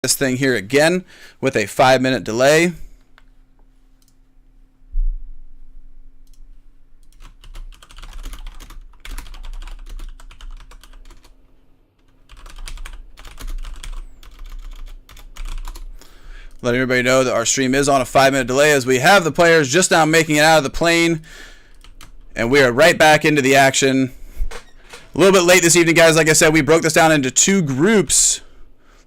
This thing here again with a 5-minute delay. Letting everybody know that our stream is on a 5-minute delay as we have the players just now making it out of the plane. And we are right back into the action. A little bit late this evening, guys. Like I said, we broke this down into 2 groups.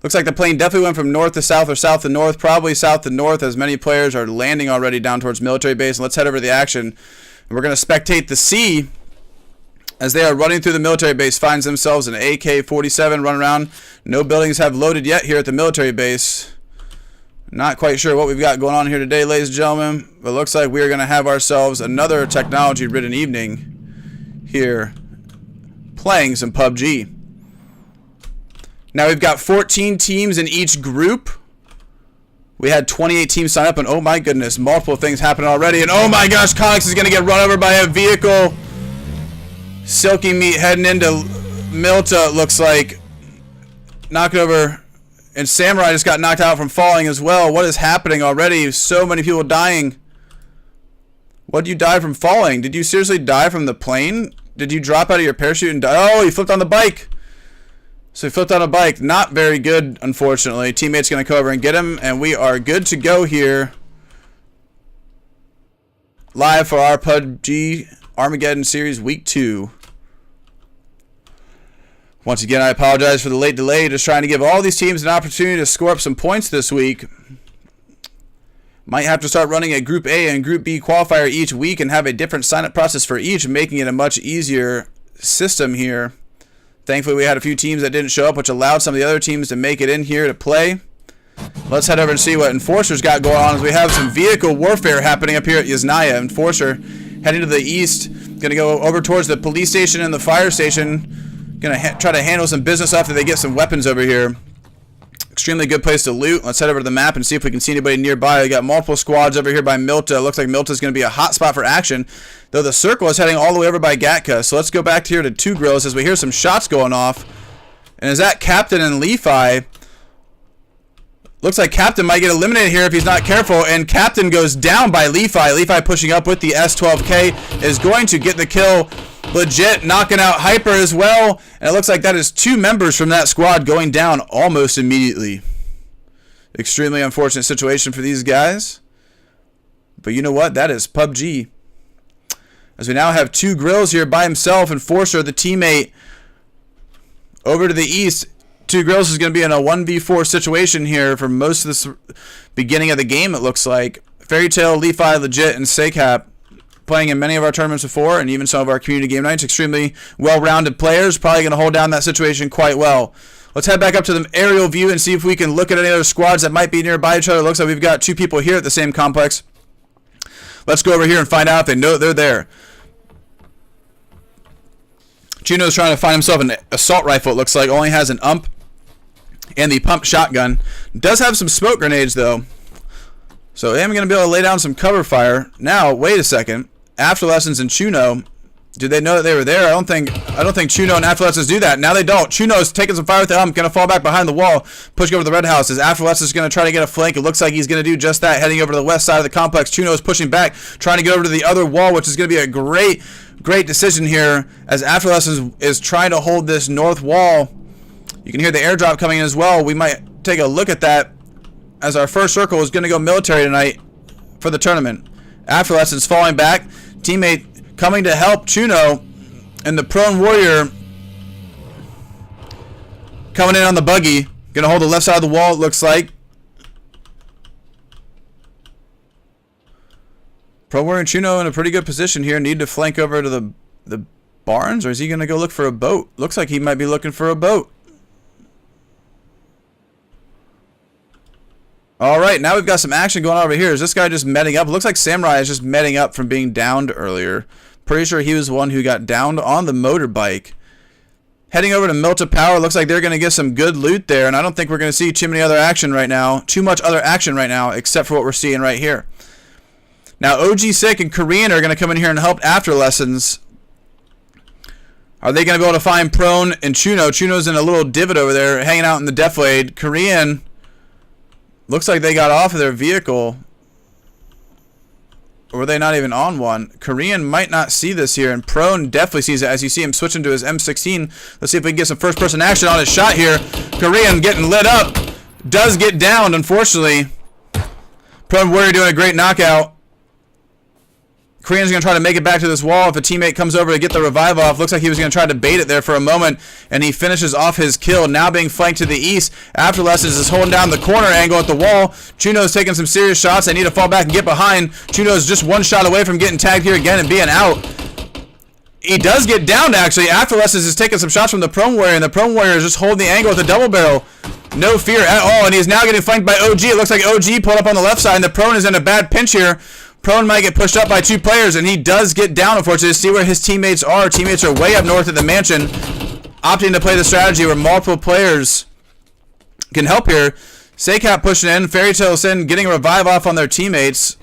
Looks like the plane definitely went from north to south or south to north. Probably south to north as many players are landing already down towards military base. And let's head over to the action. And we're going to spectate the C as they are running through the military base. Finds themselves an AK-47 run around. No buildings have loaded yet here at the military base. Not quite sure what we've got going on here today, ladies and gentlemen, but it looks like we are going to have ourselves another technology-ridden evening here playing some PUBG. Now we've got 14 teams in each group. We had 28 teams sign up, and oh my goodness, multiple things happening already. And oh my gosh, Conex is going to get run over by a vehicle. Silky Meat heading into Milta, looks like. Knocked over. And Samurai just got knocked out from falling as well. What is happening already? So many people dying. What did you die from falling? Did you seriously die from the plane? Did you drop out of your parachute and die? Oh, he flipped on the bike. So he flipped on a bike. Not very good, unfortunately. Teammate's going to come over and get him. And we are good to go here. Live for our PUBG Armageddon Series Week 2. Once again, I apologize for the late delay. Just trying to give all these teams an opportunity to score up some points this week. Might have to start running a Group A and Group B qualifier each week and have a different sign-up process for each, making it a much easier system here. Thankfully, we had a few teams that didn't show up, which allowed some of the other teams to make it in here to play. Let's head over and see what Enforcer's got going on as we have some vehicle warfare happening up here at Yasnaya. Enforcer heading to the east, going to go over towards the police station and the fire station. Going to try to handle some business after they get some weapons over here. Extremely good place to loot. Let's head over to the map and see if we can see anybody nearby. We got multiple squads over here by Milta. Looks like Milta is going to be a hot spot for action, though the circle is heading all the way over by Gatka. So let's go back here to 2 Grills as we hear some shots going off. And is that Captain and Lefi? Looks like Captain might get eliminated here if he's not careful, and Captain goes down by Lefi. Lefi pushing up with the S12K is going to get the kill. Legit knocking out Hyper as well, and it looks like that is 2 members from that squad going down almost immediately. Extremely unfortunate situation for these guys, but you know what? That is PUBG. As we now have 2 Grills here by himself, Enforcer, the teammate, over to the east. 2 Grills is going to be in a 1v4 situation here for most of this beginning of the game, it looks like. Fairy Tale, Lefi, Legit, and Sakap playing in many of our tournaments before, and even some of our community game nights. Extremely well-rounded players, probably going to hold down that situation quite well. Let's head back up to the aerial view and see if we can look at any other squads that might be nearby each other. Looks like we've got 2 people here at the same complex. Let's go over here and find out if they know they're there. Chuno's trying to find himself an assault rifle, it looks like. Only has an ump and the pump shotgun. Does have some smoke grenades, though. So I am going to be able to lay down some cover fire. Now, wait a second. After Lessons and Chuno, did they know that they were there? I don't think Chuno and After Lessons do that. Now they don't. Chuno's taking some fire with the ump, going to fall back behind the wall, pushing over to the red house. As After Lessons is going to try to get a flank. It looks like he's going to do just that, heading over to the west side of the complex. Chuno is pushing back, trying to get over to the other wall, which is going to be a great decision here, as After Lessons is trying to hold this north wall. You can hear the airdrop coming in as well. We might take a look at that, as our first circle is going to go military tonight for the tournament. After Lessons falling back. Teammate coming to help Chuno, and the prone warrior coming in on the buggy. Going to hold the left side of the wall, it looks like. Prone warrior and Chuno in a pretty good position here. Need to flank over to the barns, or is he going to go look for a boat? Looks like he might be looking for a boat. Alright, now we've got some action going on over here. Is this guy just medding up? It looks like Samurai is just medding up from being downed earlier. Pretty sure he was the one who got downed on the motorbike. Heading over to Milta Power. Looks like they're going to get some good loot there, and I don't think we're going to see too much other action right now, except for what we're seeing right here. Now, OG Sick and Korean are going to come in here and help After Lessons. Are they going to be able to find Prone and Chuno? Chuno's in a little divot over there, hanging out in the deflade. Korean Looks like they got off of their vehicle. Or were they not even on one? Korean might not see this here, and Prone definitely sees it as you see him switching to his M16. Let's see if we can get some first-person action on his shot here. Korean getting lit up. Does get downed, unfortunately. Prone Warrior doing a great knockout. Korean's going to try to make it back to this wall if a teammate comes over to get the revive off. Looks like he was going to try to bait it there for a moment, and he finishes off his kill. Now being flanked to the east. After Lessons is holding down the corner angle at the wall. Chuno's taking some serious shots. They need to fall back and get behind. Chuno's just one shot away from getting tagged here again and being out. He does get downed, actually. After Lessons is taking some shots from the Prone Warrior, and the Prone Warrior is just holding the angle with the double barrel. No fear at all, and he's now getting flanked by OG. It looks like OG pulled up on the left side, and the Prone is in a bad pinch here. Prone might get pushed up by 2 players, and he does get down, unfortunately. See where his teammates are. Teammates are way up north at the mansion, opting to play the strategy where multiple players can help here. Saycap pushing in. Fairy Tale Sin getting a revive off on their teammates.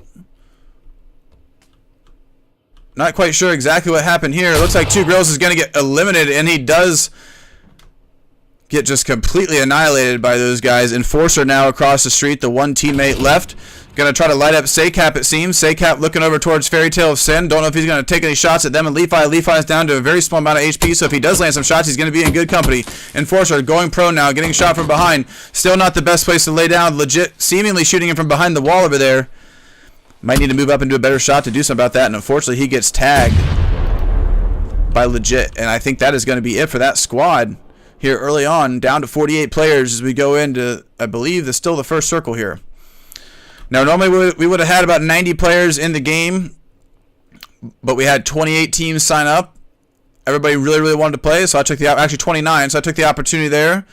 Not quite sure exactly what happened here. Looks like 2 Grills is going to get eliminated, and he does get just completely annihilated by those guys. Enforcer now across the street. The one teammate left. Going to try to light up Saycap, it seems. Saycap looking over towards Fairy Tale of Sin. Don't know if he's going to take any shots at them. And Lefi is down to a very small amount of HP, so if he does land some shots, he's going to be in good company. Enforcer going prone now, getting shot from behind. Still not the best place to lay down. Legit, seemingly shooting him from behind the wall over there. Might need to move up and do a better shot to do something about that. And unfortunately, he gets tagged by Legit. And I think that is going to be it for that squad here early on. Down to 48 players as we go into, I believe, still the first circle here. Now, normally we would have had about 90 players in the game, but we had 28 teams sign up. Everybody really wanted to play, so I took actually 29, so I took the opportunity there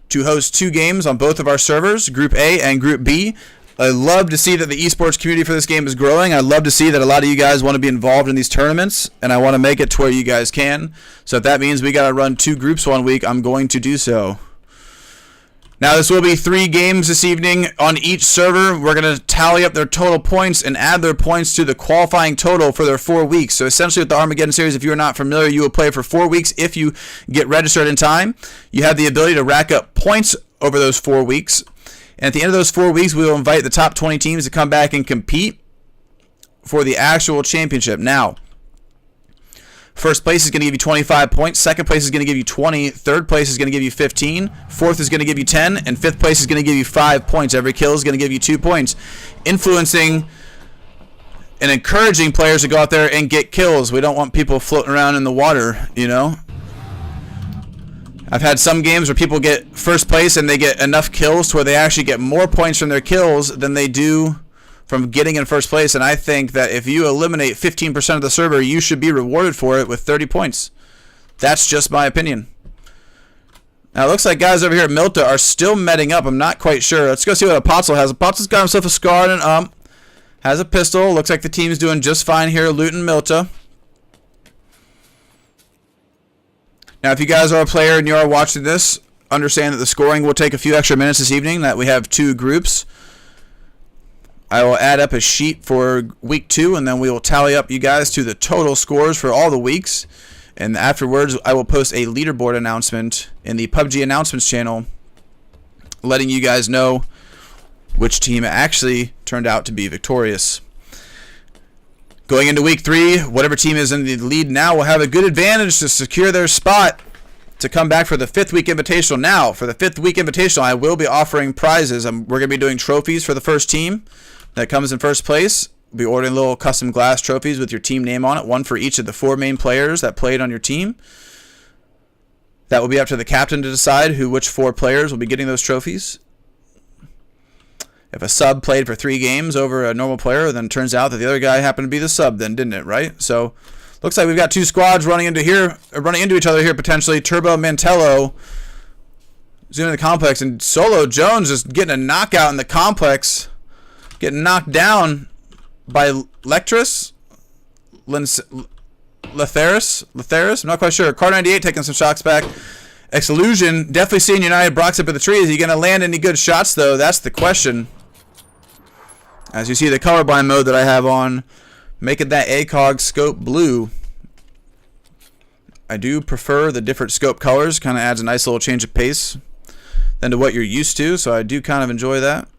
to host 2 games on both of our servers, Group A and Group B. I love to see that the esports community for this game is growing. I love to see that a lot of you guys want to be involved in these tournaments, and I want to make it to where you guys can. So if that means we got to run 2 groups one week, I'm going to do so. Now, this will be 3 games this evening on each server. We're going to tally up their total points and add their points to the qualifying total for their 4 weeks. So essentially with the Armageddon series, if you're not familiar, you will play for 4 weeks if you get registered in time. You have the ability to rack up points over those 4 weeks. And at the end of those 4 weeks, we will invite the top 20 teams to come back and compete for the actual championship. Now, first place is going to give you 25 points. Second place is going to give you 20. Third place is going to give you 15. Fourth is going to give you 10. And fifth place is going to give you 5 points. Every kill is going to give you 2 points. Influencing and encouraging players to go out there and get kills. We don't want people floating around in the water, you know. I've had some games where people get first place and they get enough kills to where they actually get more points from their kills than they do from getting in first place, and I think that if you eliminate 15% of the server, you should be rewarded for it with 30 points. That's just my opinion. Now, it looks like guys over here at Milta are still medding up. I'm not quite sure. Let's go see what Apostle has. Apostle's got himself a scar and an ump. Has a pistol. Looks like the team's doing just fine here looting Milta. Now, if you guys are a player and you are watching this, understand that the scoring will take a few extra minutes this evening, that we have 2 groups. I will add up a sheet for week 2, and then we will tally up you guys to the total scores for all the weeks. And afterwards, I will post a leaderboard announcement in the PUBG announcements channel, letting you guys know which team actually turned out to be victorious. Going into week 3, whatever team is in the lead now will have a good advantage to secure their spot to come back for the 5th week invitational. Now, for the 5th week invitational, I will be offering prizes. We're going to be doing trophies for the first team that comes in first place. We'll be ordering little custom glass trophies with your team name on it, one for each of the 4 main players that played on your team. That will be up to the captain to decide which 4 players will be getting those trophies. If a sub played for 3 games over a normal player, then it turns out that the other guy happened to be the sub then, didn't it, right? So, looks like we've got 2 squads running into each other here potentially. Turbo Mantello zooming in the complex, and Solo Jones just getting a knockout in the complex, getting knocked down by Lectrus, Letheris. I'm not quite sure. Car 98 taking some shots back. Exillusion definitely seeing United Brox up at the tree. Is he going to land any good shots though? That's the question. As you see the colorblind mode that I have on, making that ACOG scope blue. I do prefer the different scope colors. Kind of adds a nice little change of pace. than to what you're used to, so I do kind of enjoy that.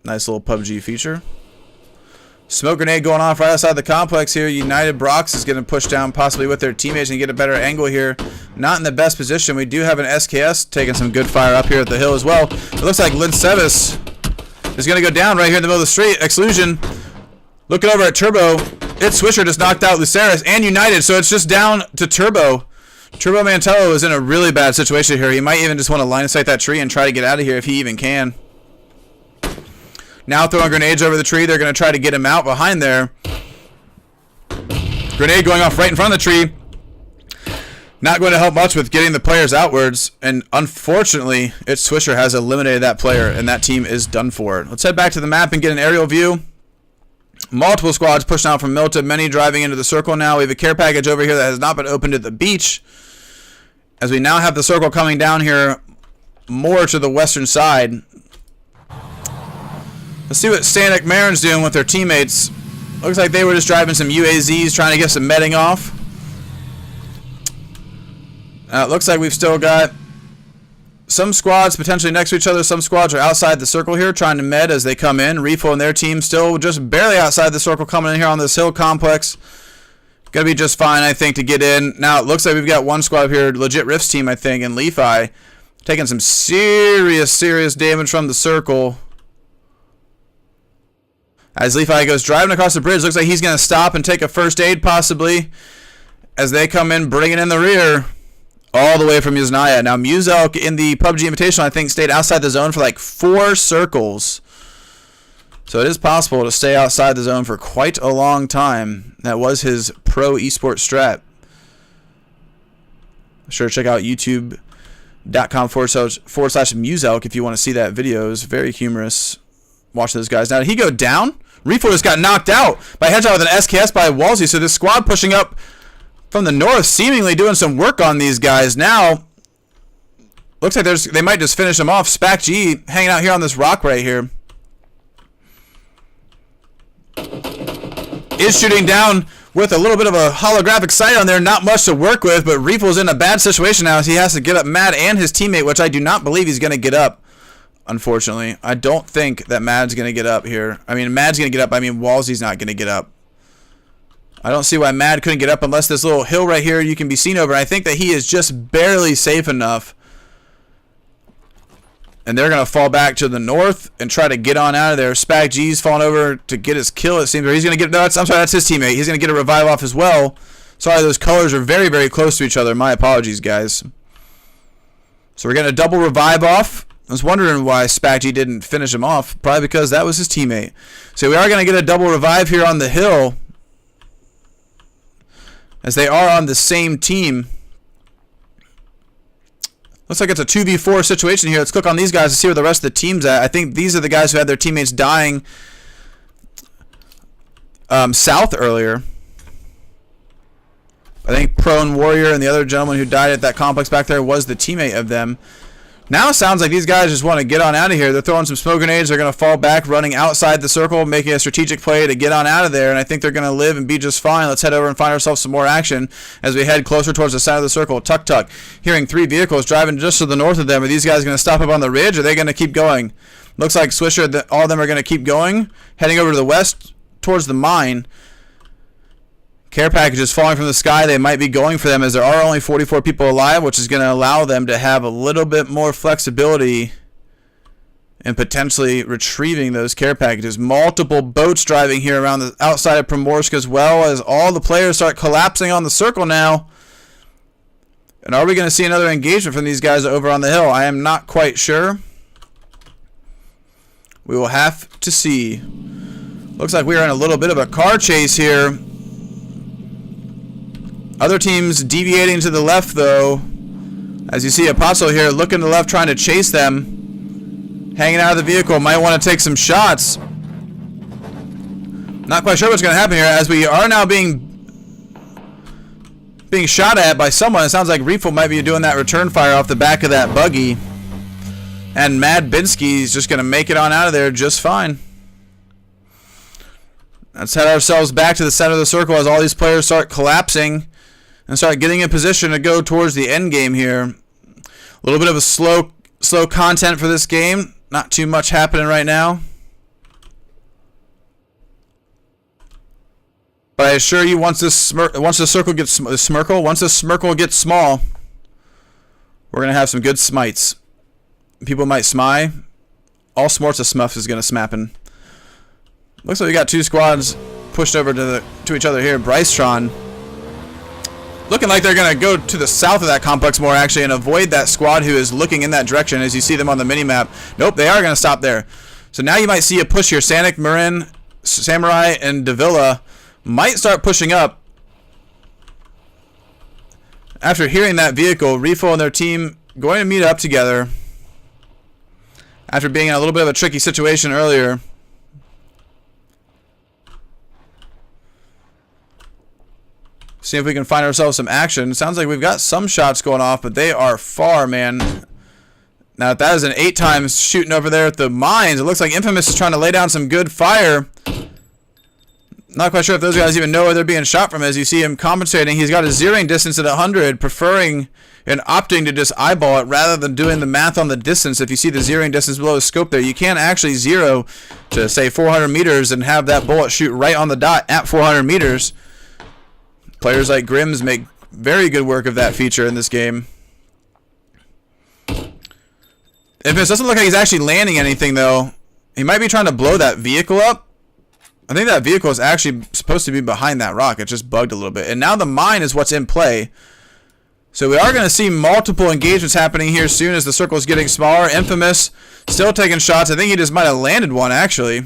Nice little PUBG feature. Smoke grenade going off right outside the complex here. United Brox is going to push down possibly with their teammates and get a better angle here. Not in the best position. We do have an SKS taking some good fire up here at the hill as well. It looks like Lynn Sevis is going to go down right here in the middle of the street. Exclusion. Looking over at Turbo. It's Swisher just knocked out Luceris and United, so it's just down to Turbo. Turbo Mantello is in a really bad situation here. He might even just want to line of sight that tree and try to get out of here if he even can. Now throwing grenades over the tree. They're going to try to get him out behind there. Grenade going off right in front of the tree. Not going to help much with getting the players outwards. And unfortunately, It's Swisher has eliminated that player, and that team is done for. Let's head back to the map and get an aerial view. Multiple squads pushing out from Milta. Many driving into the circle now. We have a care package over here that has not been opened at the beach. As we now have the circle coming down here more to the western side. Let's see what Stanek Marin's doing with their teammates. Looks like they were just driving some UAZs, trying to get some medding off. It looks like we've still got some squads potentially next to each other. Some squads are outside the circle here, trying to med as they come in. Refo and their team still just barely outside the circle, coming in here on this hill complex. Gonna be just fine, I think, to get in. Now, it looks like we've got one squad up here, legit Rift's team, I think, and Lefi, taking some serious damage from the circle. As Lefi goes driving across the bridge, looks like he's going to stop and take a first aid possibly as they come in, bringing in the rear all the way from Yuznaya. Now, Muzelk in the PUBG Invitational, I think, stayed outside the zone for like 4 circles. So it is possible to stay outside the zone for quite a long time. That was his pro esports strat. Be sure to check out youtube.com/Muzelk if you want to see that video. It's very humorous watching those guys. Now, did he go down? Refo just got knocked out by a headshot with an SKS by Walsey. So this squad pushing up from the north, seemingly doing some work on these guys. Now, looks like they might just finish them off. Spac G hanging out here on this rock right here. Is shooting down with a little bit of a holographic sight on there. Not much to work with, but Refo's in a bad situation now as he has to get up Mad and his teammate, which I do not believe he's going to get up. Unfortunately, I don't think that Mad's going to get up here. I mean, Mad's going to get up. I mean, Walsey's not going to get up. I don't see why Mad couldn't get up unless this little hill right here you can be seen over. I think that he is just barely safe enough. And they're going to fall back to the north and try to get on out of there. Spac G's falling over to get his kill, it seems. Or he's going to get... No, I'm sorry, that's his teammate. He's going to get a revive off as well. Sorry, those colors are very close to each other. My apologies, guys. So we're getting a double revive off. I was wondering why Spac G didn't finish him off. Probably because that was his teammate. So we are going to get a double revive here on the hill, as they are on the same team. Looks like it's a 2v4 situation here. Let's click on these guys to see where the rest of the team's at. I think these are the guys who had their teammates dying south earlier. I think Prone Warrior and the other gentleman who died at that complex back there was the teammate of them. Now it sounds like these guys just want to get on out of here. They're throwing some smoke grenades. They're going to fall back, running outside the circle, making a strategic play to get on out of there. And I think they're going to live and be just fine. Let's head over and find ourselves some more action as we head closer towards the center of the circle. Tuk Tuk, hearing 3 vehicles driving just to the north of them. Are these guys going to stop up on the ridge? Or are they going to keep going? Looks like Swisher, all of them are going to keep going, heading over to the west towards the mine. Care packages falling from the sky. They might be going for them as there are only 44 people alive, which is going to allow them to have a little bit more flexibility in potentially retrieving those care packages. Multiple boats driving here around the outside of Primorsk, as well as all the players start collapsing on the circle now. And are we going to see another engagement from these guys over on the hill? I am not quite sure. We will have to see. Looks like we are in a little bit of a car chase here. Other teams deviating to the left, though. As you see, Apostle here looking to the left, trying to chase them. Hanging out of the vehicle. Might want to take some shots. Not quite sure what's going to happen here, as we are now being shot at by someone. It sounds like Refo might be doing that return fire off the back of that buggy. And Mad Binsky is just going to make it on out of there just fine. Let's head ourselves back to the center of the circle as all these players start collapsing and start getting in position to go towards the end game here. A little bit of a slow slow content for this game. Not too much happening right now. But I assure you, once the circle gets once the smirkle gets small, we're gonna have some good smites. People might smite. All sorts of smuffs is gonna smappin'. Looks like we got 2 squads pushed over to each other here. Brycetron looking like they're gonna go to the south of that complex more actually and avoid that squad who is looking in that direction as you see them on the mini map. Nope, they are gonna stop there. So now you might see a push here. Sanic, Marin, Samurai, and Davila might start pushing up. After hearing that vehicle, Refo and their team going to meet up together after being in a little bit of a tricky situation earlier. See if we can find ourselves some action. Sounds like we've got some shots going off, but they are far, man. Now, if that is an 8 times shooting over there at the mines, it looks like Infamous is trying to lay down some good fire. Not quite sure if those guys even know where they're being shot from. As you see him compensating, he's got a zeroing distance at 100, preferring and opting to just eyeball it rather than doing the math on the distance. If you see the zeroing distance below his scope there, you can't actually zero to, say, 400 meters and have that bullet shoot right on the dot at 400 meters. Players like Grims make very good work of that feature in this game. If it doesn't look like he's actually landing anything, though, he might be trying to blow that vehicle up. I think that vehicle is actually supposed to be behind that rock. It just bugged a little bit. And now the mine is what's in play. So we are going to see multiple engagements happening here soon as the circle is getting smaller. Infamous still taking shots. I think he just might have landed one, actually.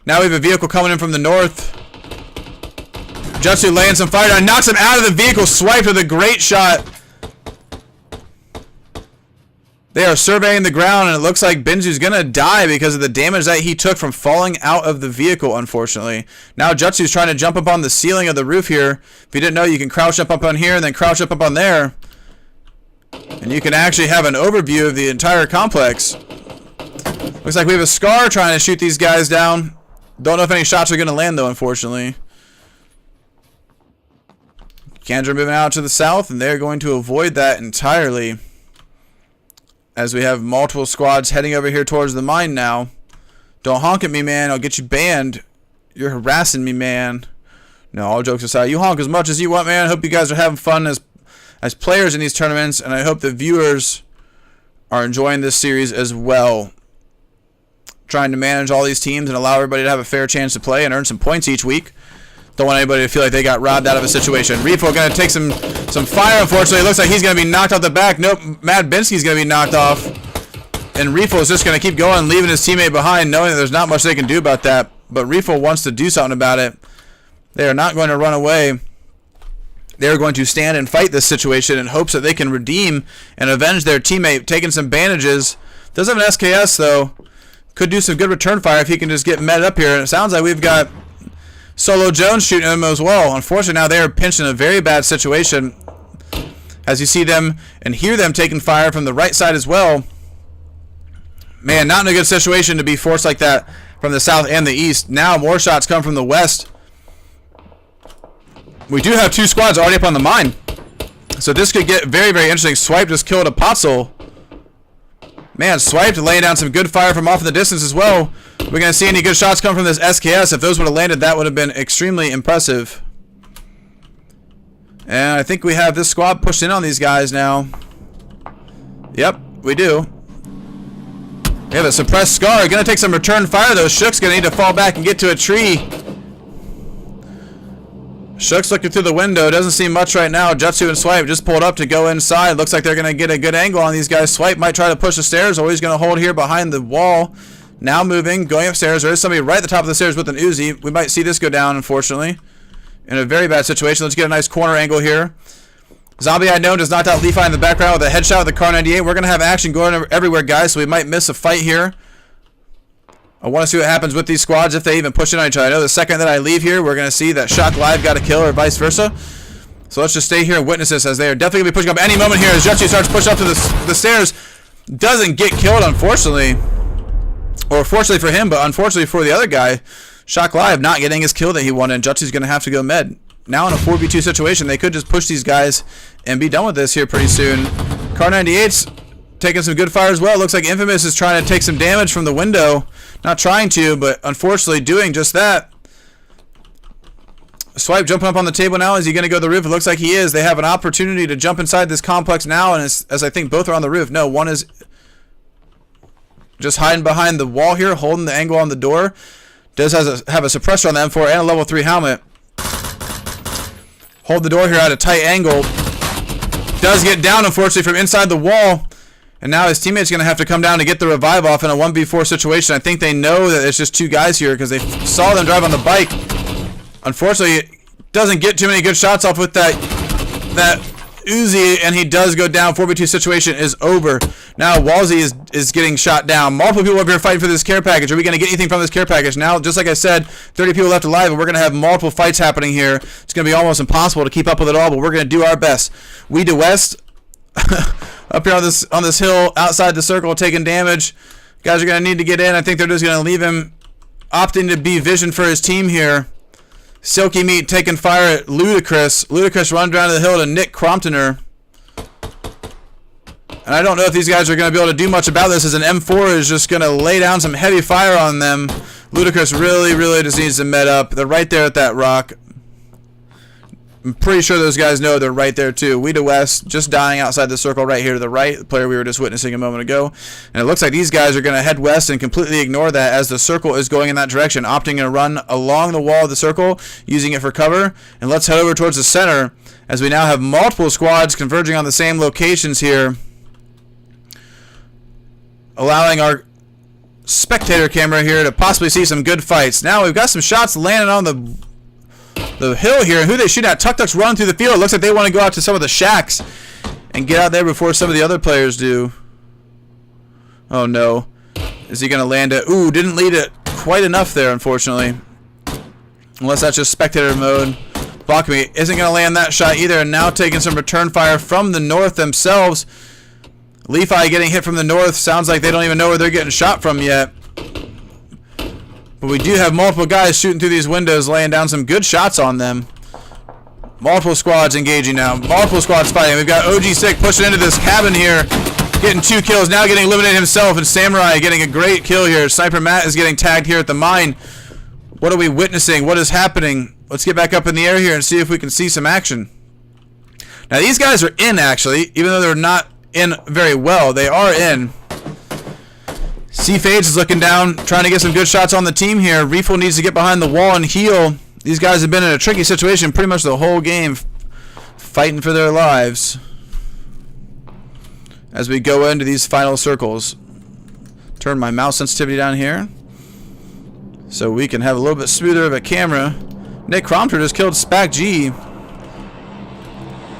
Now we have a vehicle coming in from the north. Jutsu laying some fire down. Knocks him out of the vehicle. Swiped with a great shot. They are surveying the ground, and it looks like Benzu's going to die because of the damage that he took from falling out of the vehicle, unfortunately. Now Jutsu's trying to jump up on the ceiling of the roof here. If you didn't know, you can crouch up on here and then crouch up on there. And you can actually have an overview of the entire complex. Looks like we have a Scar trying to shoot these guys down. Don't know if any shots are going to land, though, unfortunately. Kandra moving out to the south, and they're going to avoid that entirely. As we have multiple squads heading over here towards the mine now. Don't honk at me, man. I'll get you banned. You're harassing me, man. No, all jokes aside. You honk as much as you want, man. I hope you guys are having fun as players in these tournaments. And I hope the viewers are enjoying this series as well. Trying to manage all these teams and allow everybody to have a fair chance to play and earn some points each week. Don't want anybody to feel like they got robbed out of a situation. Refo going to take some fire, unfortunately. It looks like he's going to be knocked off the back. Nope, Mad Binsky's going to be knocked off. And Refo is just going to keep going, leaving his teammate behind, knowing that there's not much they can do about that. But Refo wants to do something about it. They are not going to run away. They are going to stand and fight this situation in hopes that they can redeem and avenge their teammate, taking some bandages. Does have an SKS, though. Could do some good return fire if he can just get met up here. And it sounds like we've got Solo Jones shooting him as well. Unfortunately, now they are pinched in a very bad situation. As you see them and hear them taking fire from the right side as well. Man, not in a good situation to be forced like that from the south and the east. Now more shots come from the west. We do have 2 squads already up on the mine. So this could get very, very interesting. Swipe just killed a Potzel. Man, Swiped laying down some good fire from off in the distance as well. We're going to see any good shots come from this SKS. If those would have landed, that would have been extremely impressive. And I think we have this squad pushed in on these guys now. Yep, we do. We have a suppressed Scar. Going to take some return fire, though. Shook's going to need to fall back and get to a tree. Shook's looking through the window. Doesn't see much right now. Jutsu and Swipe just pulled up to go inside. Looks like they're going to get a good angle on these guys. Swipe might try to push the stairs, or he's going to hold here behind the wall. Now moving, going upstairs. There is somebody right at the top of the stairs with an Uzi. We might see this go down, unfortunately. In a very bad situation. Let's get a nice corner angle here. Zombie Unknown does knock out Levi in the background with a headshot with the Car 98. We're going to have action going everywhere, guys, so we might miss a fight here. I want to see what happens with these squads if they even push in on each other. I know the second that I leave here, we're going to see that Shock Live got a kill or vice versa. So let's just stay here and witness this, as they are definitely going to be pushing up any moment here as Jutsu starts to push up to the stairs. Doesn't get killed, unfortunately. Or fortunately for him, but unfortunately for the other guy. Shock Live not getting his kill that he wanted. Jutsu's going to have to go med. Now in a 4v2 situation, they could just push these guys and be done with this here pretty soon. Car 98's taking some good fire as well. It looks like Infamous is trying to take some damage from the window. Not trying to, but unfortunately doing just that. Swipe jumping up on the table now. Is he going to go to the roof? It looks like he is. They have an opportunity to jump inside this complex now, and as I think both are on the roof. No, one is just hiding behind the wall here, holding the angle on the door. Does have a suppressor on the M4 and a level 3 helmet. Hold the door here at a tight angle. Does get down, unfortunately, from inside the wall. And now his teammate's going to have to come down to get the revive off in a 1v4 situation. I think they know that it's just two guys here because they saw them drive on the bike. Unfortunately, doesn't get too many good shots off with that Uzi, and he does go down. 4v2 situation is over. Now Walsey is getting shot down. Multiple people up here fighting for this care package. Are we going to get anything from this care package? Now, just like I said, 30 people left alive, and we're going to have multiple fights happening here. It's going to be almost impossible to keep up with it all, but we're going to do our best. We to West, up here on this hill, outside the circle, taking damage. Guys are going to need to get in. I think they're just going to leave him opting to be vision for his team here. Silky Meat taking fire at Ludacris. Ludacris run down to the hill to Nick Cromptoner. And I don't know if these guys are going to be able to do much about this, as an M4 is just going to lay down some heavy fire on them. Ludacris really, really just needs to med up. They're right there at that rock. I'm pretty sure those guys know they're right there too. We to West, just dying outside the circle right here to the right, the player we were just witnessing a moment ago. And it looks like these guys are going to head west and completely ignore that as the circle is going in that direction, opting to run along the wall of the circle, using it for cover. And let's head over towards the center, as we now have multiple squads converging on the same locations here, allowing our spectator camera here to possibly see some good fights. Now we've got some shots landing on the hill here, and who they shoot at? Tuk Tuk's running through the field. It looks like they want to go out to some of the shacks and get out there before some of the other players do. Oh no. Is he going to land it? Ooh, didn't lead it quite enough there, unfortunately. Unless that's just spectator mode. Block me isn't going to land that shot either, and now taking some return fire from the north themselves. Leafy getting hit from the north. Sounds like they don't even know where they're getting shot from yet. But we do have multiple guys shooting through these windows, laying down some good shots on them. Multiple squads engaging now. Multiple squads fighting. We've got OG Sick pushing into this cabin here, getting 2 kills. Now getting eliminated himself, and Samurai getting a great kill here. Sniper Matt is getting tagged here at the mine. What are we witnessing? What is happening? Let's get back up in the air here and see if we can see some action. Now these guys are in, actually, even though they're not in very well. They are in. C-Fades is looking down, trying to get some good shots on the team here. Reeful needs to get behind the wall and heal. These guys have been in a tricky situation pretty much the whole game, fighting for their lives. As we go into these final circles. Turn my mouse sensitivity down here, so we can have a little bit smoother of a camera. Nick Crompton just killed Spac G.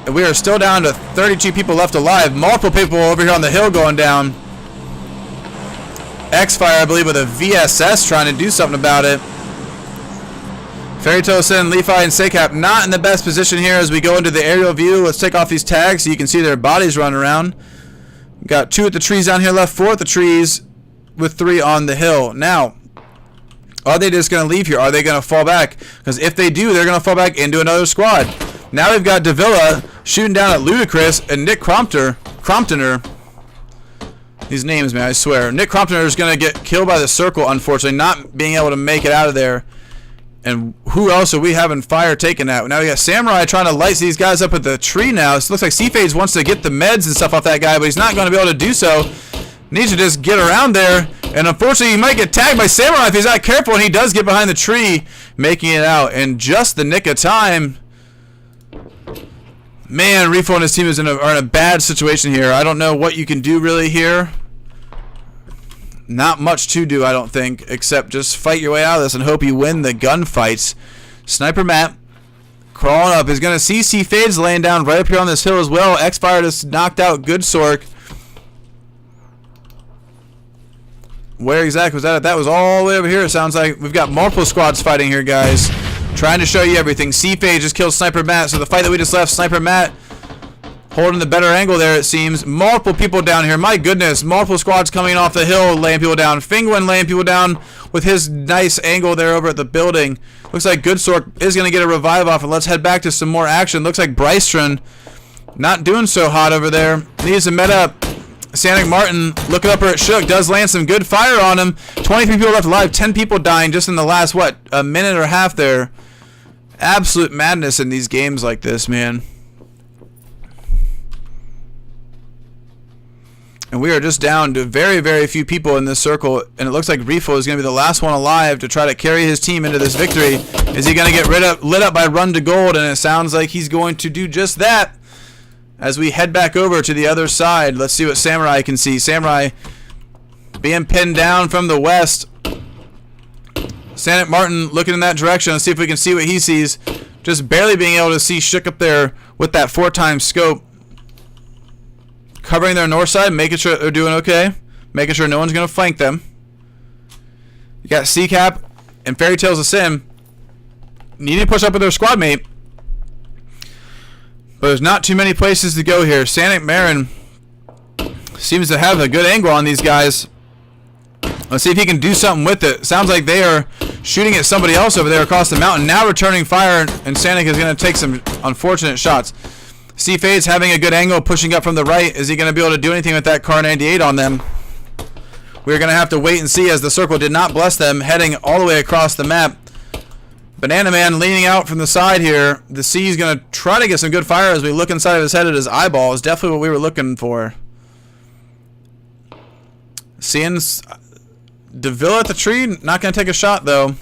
And we are still down to 32 people left alive. Multiple people over here on the hill going down. X-Fire, I believe, with a VSS trying to do something about it. Fairy Tosin, Leafy, and Sakap not in the best position here as we go into the aerial view. Let's take off these tags so you can see their bodies running around. Got 2 at the trees down here left, 4 at the trees, with 3 on the hill. Now, are they just going to leave here? Are they going to fall back? Because if they do, they're going to fall back into another squad. Now we've got Davila shooting down at Ludacris and Nick Cromptoner. These names, man, I swear. Nick Cromptoner is going to get killed by the circle, unfortunately, not being able to make it out of there. And who else are we having fire taken at? Now we got Samurai trying to light these guys up at the tree now. So it looks like C-Fades wants to get the meds and stuff off that guy, but he's not going to be able to do so. Needs to just get around there. And unfortunately, he might get tagged by Samurai if he's not careful, and he does get behind the tree, making it out in just the nick of time. Man, Refo and his team are in a bad situation here. I don't know what you can do really here. Not much to do, I don't think, except just fight your way out of this and hope you win the gunfights. Sniper Matt crawling up is going to see C-Fades laying down right up here on this hill as well. X-Fire just knocked out Good Sork. Where exactly was that? That was all the way over here. It sounds like we've got multiple squads fighting here, guys. Trying to show you everything. C-Fades just killed Sniper Matt. So the fight that we just left, Sniper Matt holding the better angle there, it seems. Multiple people down here. My goodness. Multiple squads coming off the hill, laying people down. Fingwin laying people down with his nice angle there over at the building. Looks like Good Sork is going to get a revive off, and let's head back to some more action. Looks like Brystron Not doing so hot over there. Needs to met up. Sanic Martin looking up at Shook. Does land some good fire on him. 23 people left alive. 10 people dying just in the last, what, a minute or a half there. Absolute madness in these games like this, man. And we are just down to very, very few people in this circle. And it looks like Refo is going to be the last one alive to try to carry his team into this victory. Is he going to get lit up by Run to Gold? And it sounds like he's going to do just that. As we head back over to the other side, let's see what Samurai can see. Samurai being pinned down from the west. Sanic Martin looking in that direction. Let's see if we can see what he sees. Just barely being able to see Shook up there with that 4x scope. Covering their north side, making sure they're doing okay. Making sure no one's going to flank them. You got C-Cap and Fairy Tales of Sin needing to push up with their squad mate. But there's not too many places to go here. Sanic Marin seems to have a good angle on these guys. Let's see if he can do something with it. Sounds like they are shooting at somebody else over there across the mountain. Now returning fire, and Sanic is going to take some unfortunate shots. C-Fade's having a good angle, pushing up from the right. Is he going to be able to do anything with that Car 98 on them? We're going to have to wait and see, as the circle did not bless them, heading all the way across the map. Banana Man leaning out from the side here. The C is going to try to get some good fire as we look inside of his head at his eyeball. Is definitely what we were looking for. Seeing DeVille at the tree. Not going to take a shot, though.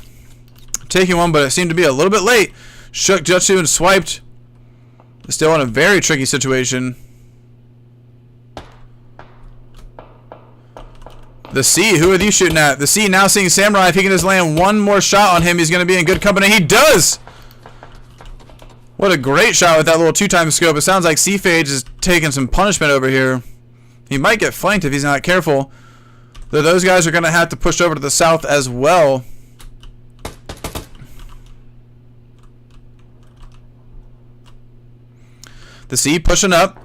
Taking one, but it seemed to be a little bit late. Shook Jutsu and swiped. Still in a very tricky situation. The C, who are these shooting at? The C now seeing Samurai. If he can just land one more shot on him, he's going to be in good company. He does! What a great shot with that little 2x scope. It sounds like C-Phage is taking some punishment over here. He might get flanked if he's not careful. Though those guys are going to have to push over to the south as well. The C pushing up.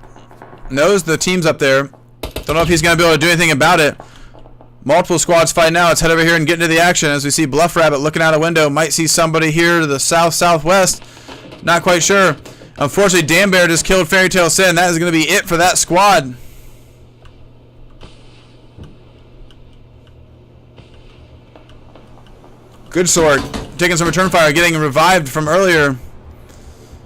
Knows the team's up there. Don't know if he's going to be able to do anything about it. Multiple squads fighting now. Let's head over here and get into the action as we see Bluff Rabbit looking out a window. Might see somebody here to the south-southwest. Not quite sure. Unfortunately, Dan Bear just killed Fairy Tale Sin. That is going to be it for that squad. Good Sword. Taking some return fire. Getting revived from earlier.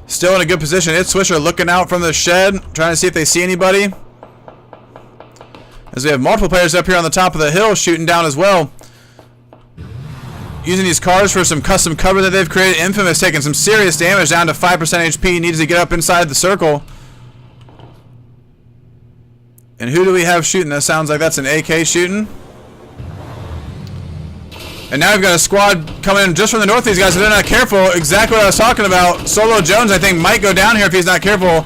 Still in a good position. It's Swisher looking out from the shed. Trying to see if they see anybody. As we have multiple players up here on the top of the hill shooting down as well. Using these cars for some custom cover that they've created. Infamous taking some serious damage down to 5% HP. Needs to get up inside the circle. And who do we have shooting? That sounds like that's an AK shooting. And now we've got a squad coming in just from the north. These guys, if they're not careful, exactly what I was talking about. Solo Jones, I think, might go down here if he's not careful.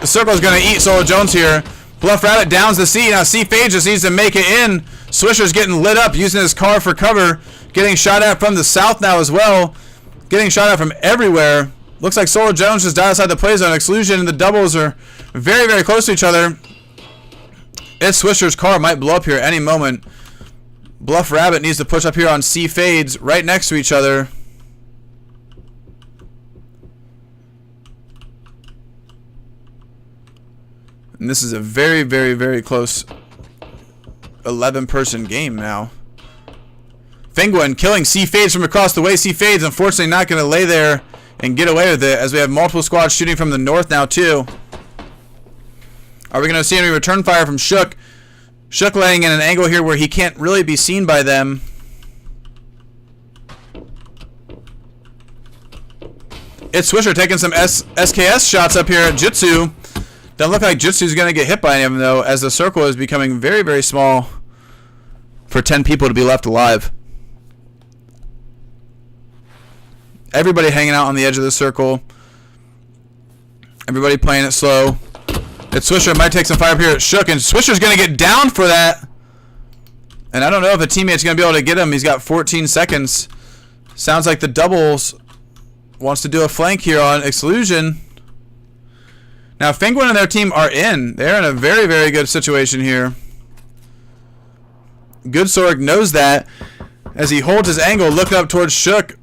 The circle is going to eat Solo Jones here. Bluff Rabbit downs the C. Now C-Phage just needs to make it in. Swisher's getting lit up, using his car for cover. Getting shot at from the south now as well. Getting shot at from everywhere. Looks like Solo Jones just died outside the play zone. Exclusion and the doubles are very, very close to each other. It's Swisher's car might blow up here any moment. Bluff Rabbit needs to push up here on C-Fades right next to each other. And this is a very, very, very close 11-person game now. Fenguin killing C-Fades from across the way. C-Fades unfortunately not going to lay there and get away with it, as we have multiple squads shooting from the north now too. Are we going to see any return fire from Shook? Shook laying in an angle here where he can't really be seen by them. It's Swisher taking some SKS shots up here at Jutsu. Doesn't look like Jutsu's going to get hit by any of them, though, as the circle is becoming very, very small for 10 people to be left alive. Everybody hanging out on the edge of the circle. Everybody playing it slow. It's Swisher. Might take some fire up here at Shook, and Swisher's going to get down for that. And I don't know if a teammate's going to be able to get him. He's got 14 seconds. Sounds like the doubles wants to do a flank here on Exclusion. Now, Fenguin and their team are in. They're in a very, very good situation here. Good Sorg knows that as he holds his angle, looking up towards Shook.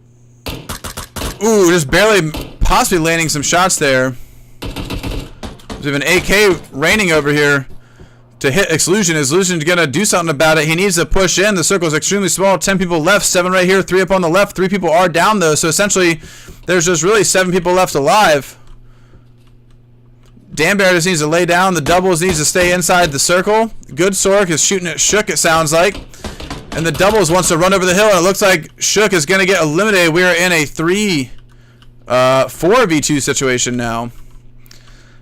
Ooh, just barely possibly landing some shots there. We have an AK raining over here to hit Exclusion. Exclusion's going to do something about it. He needs to push in. The circle is extremely small. 10 people left. 7 right here. 3 up on the left. 3 people are down, though. So essentially, there's just really 7 people left alive. Dan Bear just needs to lay down. The doubles needs to stay inside the circle. Good Sork is shooting at Shook, it sounds like. And the doubles wants to run over the hill, and it looks like Shook is going to get eliminated. We are in a 4v2 situation now,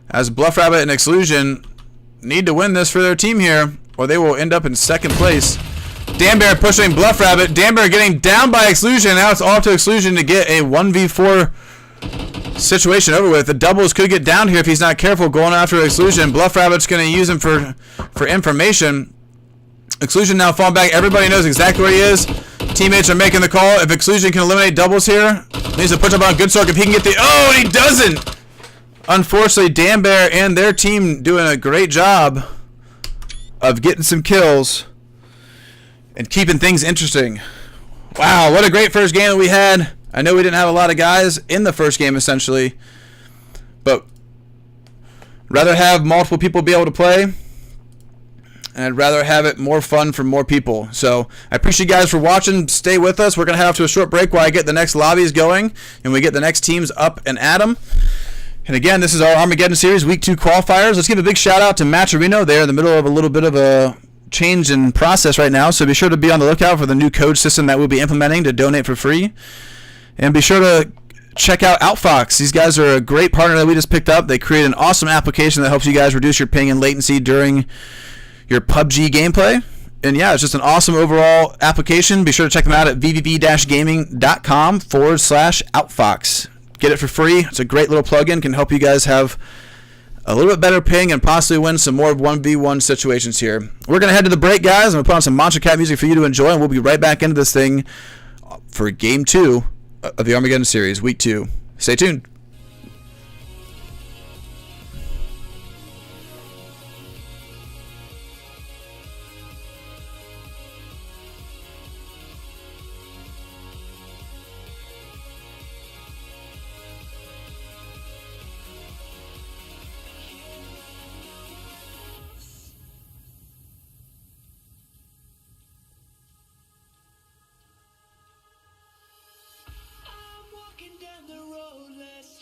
as Bluff Rabbit and Exclusion need to win this for their team here, or they will end up in second place. Dan Bear pushing Bluff Rabbit. Dan Bear getting down by Exclusion. Now it's all up to Exclusion to get a 1v4 situation over with. The doubles could get down here if he's not careful going after Exclusion. Bluff Rabbit's going to use him for information. Exclusion now falling back. Everybody knows exactly where he is. Teammates are making the call. If Exclusion can eliminate doubles here, he needs to push up on Good Sork if he can get the... Oh, and he doesn't! Unfortunately, Dan Bear and their team doing a great job of getting some kills and keeping things interesting. Wow, what a great first game that we had. I know we didn't have a lot of guys in the first game, essentially, but rather have multiple people be able to play, and I'd rather have it more fun for more people. So I appreciate you guys for watching. Stay with us. We're going to head off to a short break while I get the next lobbies going, and we get the next teams up and at them. And again, this is our Armageddon series, Week 2 qualifiers. Let's give a big shout out to Maturino. They're in the middle of a little bit of a change in process right now, so be sure to be on the lookout for the new code system that we'll be implementing to donate for free. And be sure to check out Outfox. These guys are a great partner that we just picked up. They create an awesome application that helps you guys reduce your ping and latency during your PUBG gameplay. And yeah, it's just an awesome overall application. Be sure to check them out at vvv-gaming.com/Outfox. Get it for free. It's a great little plugin. Can help you guys have a little bit better ping and possibly win some more 1v1 situations here. We're going to head to the break, guys. I'm going to put on some Monster Cat music for you to enjoy, and we'll be right back into this thing for Game 2 of the Armageddon series, Week 2. Stay tuned. Walking down the road less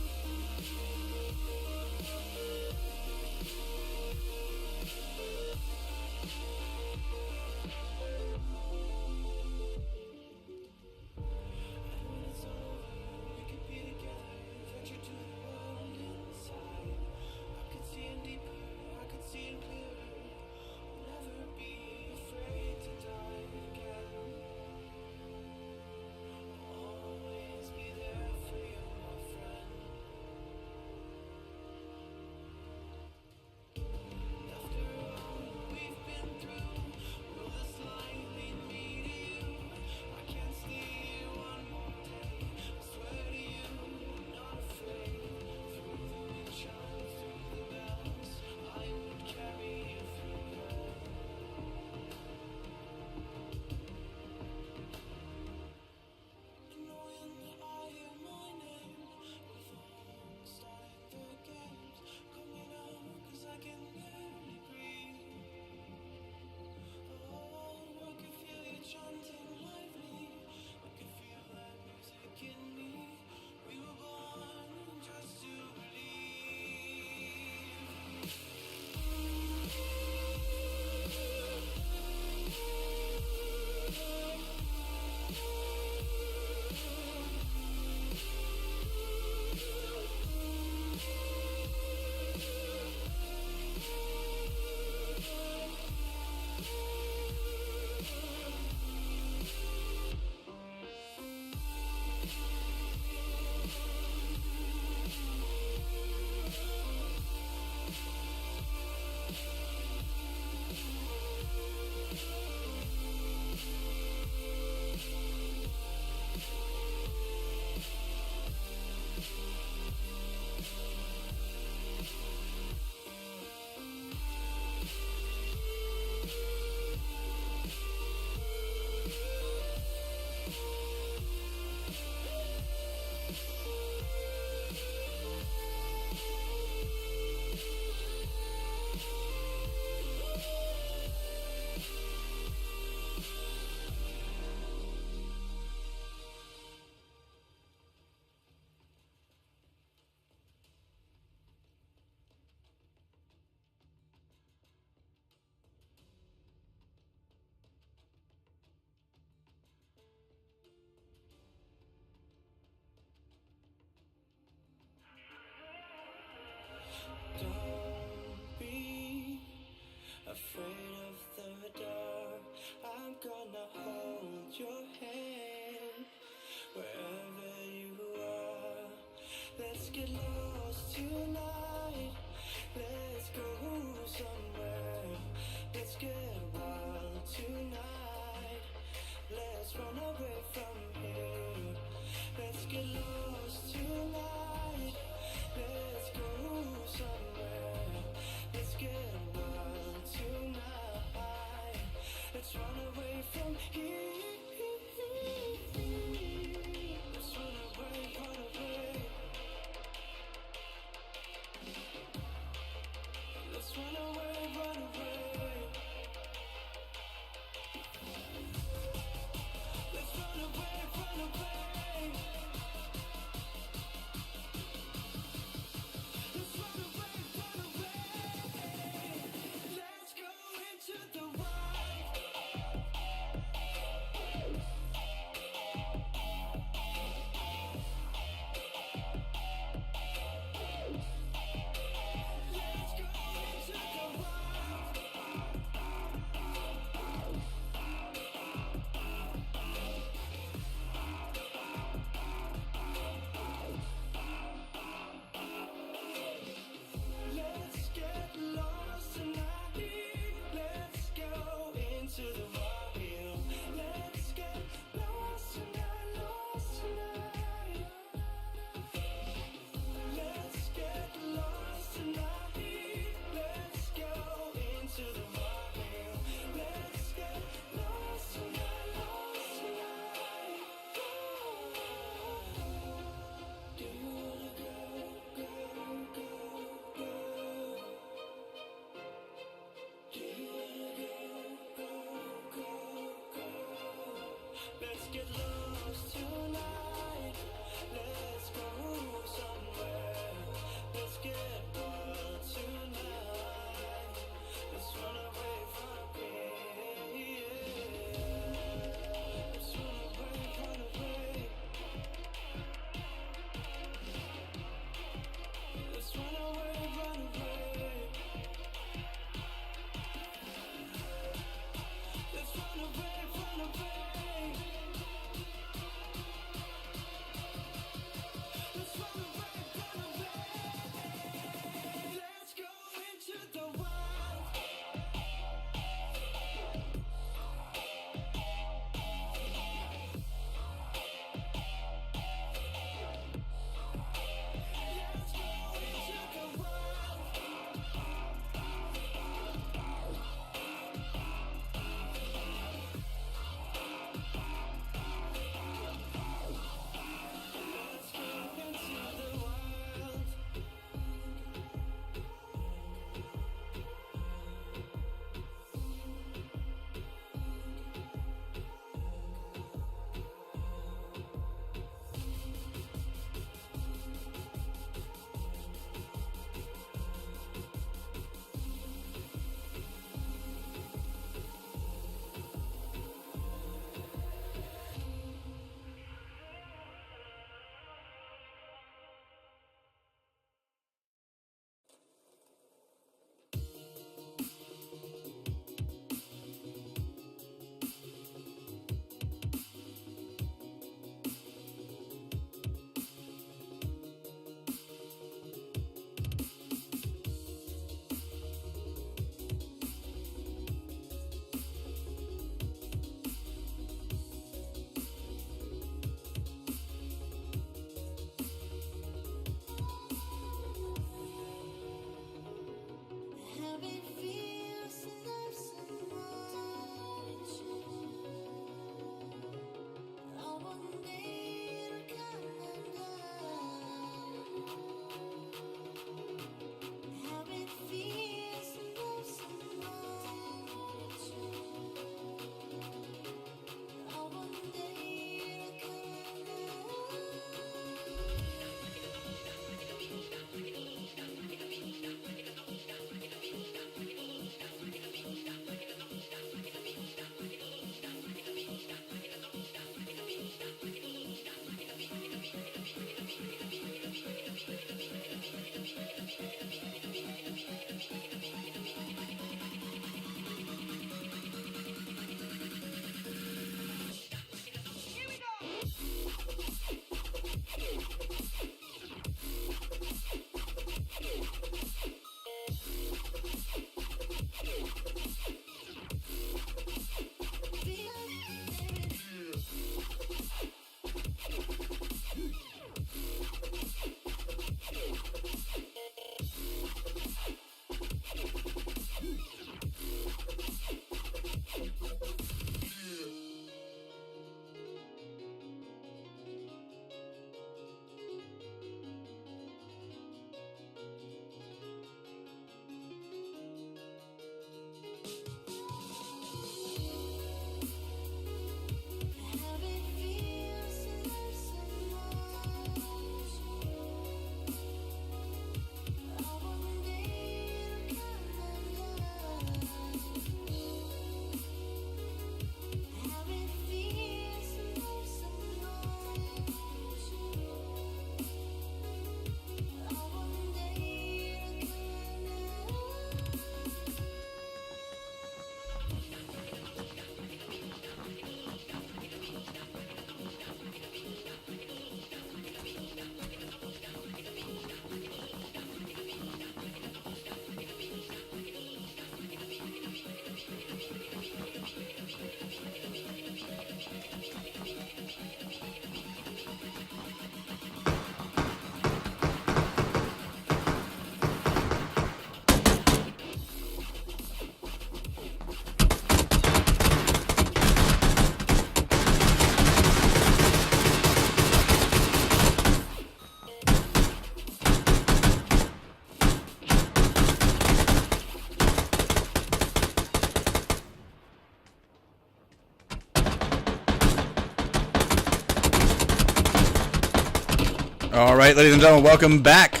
All right, ladies and gentlemen, welcome back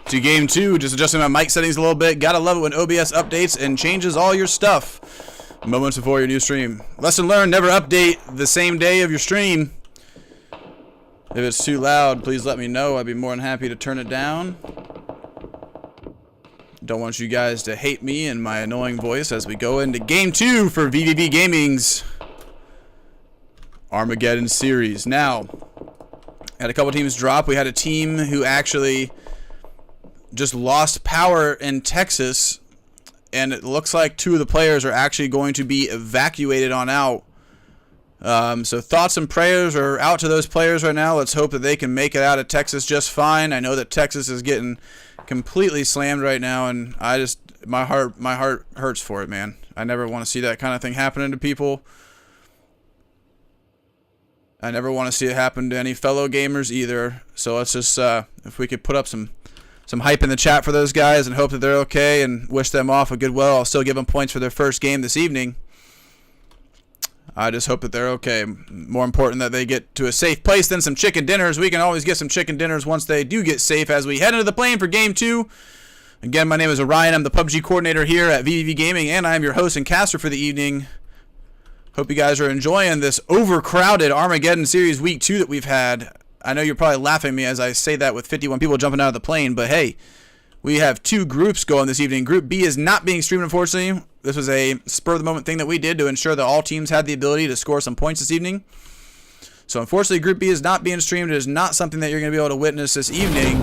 to game 2. Just adjusting my mic settings a little bit. Gotta love it when OBS updates and changes all your stuff moments before your new stream. Lesson learned, never update the same day of your stream. If it's too loud, please let me know. I'd be more than happy to turn it down. Don't want you guys to hate me and my annoying voice as we go into game 2 for vVv Gaming's Armageddon series. Now, had a couple teams drop. We had a team who actually just lost power in Texas, and it looks like 2 of the players are actually going to be evacuated on out. So thoughts and prayers are out to those players right now. Let's hope that they can make it out of Texas just fine. I know that Texas is getting completely slammed right now, and my heart hurts for it, man. I never want to see that kind of thing happening to people. I never want to see it happen to any fellow gamers either. So let's just, if we could put up some hype in the chat for those guys and hope that they're okay and wish them off a good well. I'll still give them points for their first game this evening. I just hope that they're okay. More important that they get to a safe place than some chicken dinners. We can always get some chicken dinners once they do get safe as we head into the plane for game 2. Again, my name is Orion. I'm the PUBG coordinator here at vVv Gaming, and I'm your host and caster for the evening. Hope you guys are enjoying this overcrowded Armageddon series week 2 that we've had. I know you're probably laughing at me as I say that with 51 people jumping out of the plane, but hey, we have 2 groups going this evening. Group B is not being streamed, unfortunately. This was a spur-of-the-moment thing that we did to ensure that all teams had the ability to score some points this evening. So unfortunately, Group B is not being streamed. It is not something that you're going to be able to witness this evening.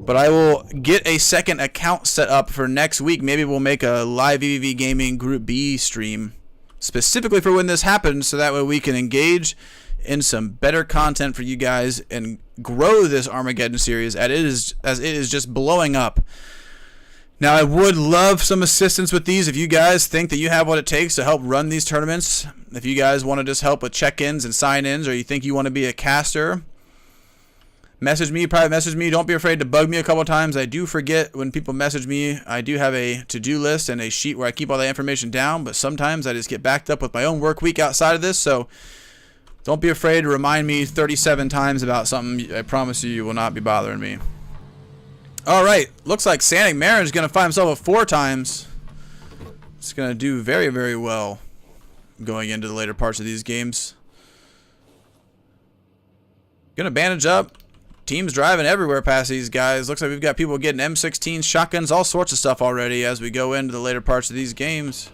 But I will get a second account set up for next week. Maybe we'll make a live vVv Gaming Group B stream specifically for when this happens, so that way we can engage in some better content for you guys and grow this Armageddon series as it is just blowing up. Now, I would love some assistance with these. If you guys think that you have what it takes to help run these tournaments, if you guys want to just help with check-ins and sign-ins, or you think you want to be a caster, message me, private message me. Don't be afraid to bug me a couple times. I do forget when people message me. I do have a to-do list and a sheet where I keep all that information down, but sometimes I just get backed up with my own work week outside of this, so don't be afraid to remind me 37 times about something. I promise you will not be bothering me. All right, looks like Sanic Marin is going to find himself a 4 times. It's going to do very, very well going into the later parts of these games. Going to bandage up. Teams driving everywhere past these guys. Looks like we've got people getting M16s, shotguns, all sorts of stuff already as we go into the later parts of these games.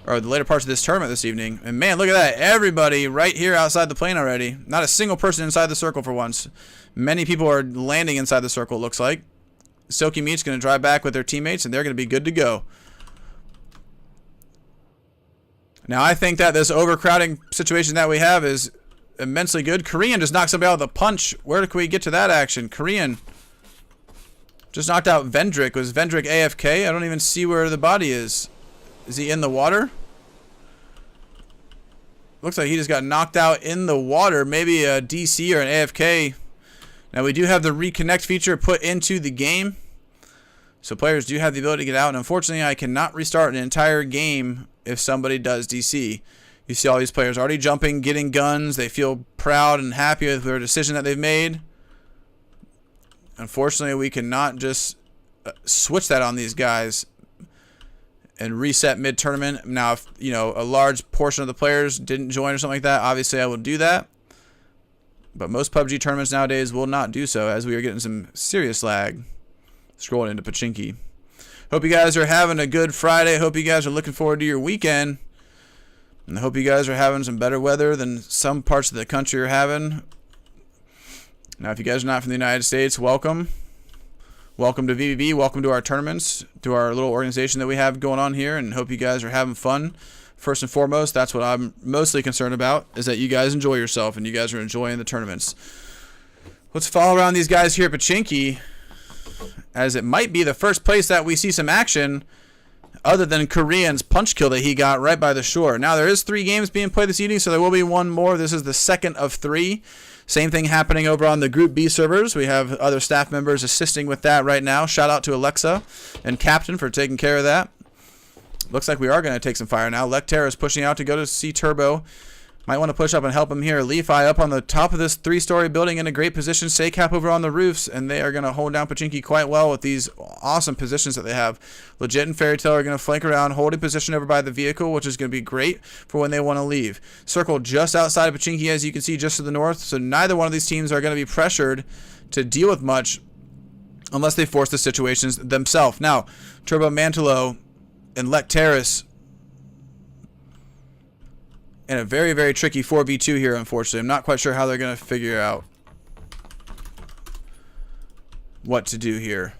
Or the later parts of this tournament this evening. And man, look at that. Everybody right here outside the plane already. Not a single person inside the circle for once. Many people are landing inside the circle, it looks like. Silky Meat's going to drive back with their teammates, and they're going to be good to go. Now, I think that this overcrowding situation that we have is immensely good. Korean just knocked somebody out with a punch. Where can we get to that action? Korean just knocked out Vendrick. Was Vendrick AFK? I don't even see where the body is. Is he in the water? Looks like he just got knocked out in the water. Maybe a DC or an AFK. Now, we do have the reconnect feature put into the game. So players do have the ability to get out. And unfortunately, I cannot restart an entire game if somebody does DC. You see all these players already jumping, getting guns. They feel proud and happy with their decision that they've made. Unfortunately, we cannot just switch that on these guys and reset mid-tournament. Now, if a large portion of the players didn't join or something like that, obviously I would do that. But most PUBG tournaments nowadays will not do so, as we are getting some serious lag. Scrolling into Pachinki. Hope you guys are having a good Friday. Hope you guys are looking forward to your weekend. And I hope you guys are having some better weather than some parts of the country are having. Now, if you guys are not from the United States, welcome. Welcome to vVv. Welcome to our tournaments, to our little organization that we have going on here, and hope you guys are having fun. First and foremost, that's what I'm mostly concerned about, is that you guys enjoy yourself and you guys are enjoying the tournaments. Let's follow around these guys here at Pachinki, as it might be the first place that we see some action other than Korean's punch kill that he got right by the shore. Now, there is 3 games being played this evening, so there will be one more. This is the second of 3. Same thing happening over on the Group B servers. We have other staff members assisting with that right now. Shout out to Alexa and Captain for taking care of that. Looks like we are going to take some fire now. Lecterra is pushing out to go to see Turbo. Might want to push up and help him here. Lefi up on the top of this 3-story building in a great position. Sakap over on the roofs, and they are going to hold down Pachinki quite well with these awesome positions that they have. Legit and Fairy Tale are going to flank around, holding position over by the vehicle, which is going to be great for when they want to leave. Circle just outside of Pachinki, as you can see, just to the north. So neither one of these teams are going to be pressured to deal with much unless they force the situations themselves. Now, Turbo Mantelo and Lecteris in a very, very tricky 4v2 here, unfortunately. I'm not quite sure how they're going to figure out what to do here.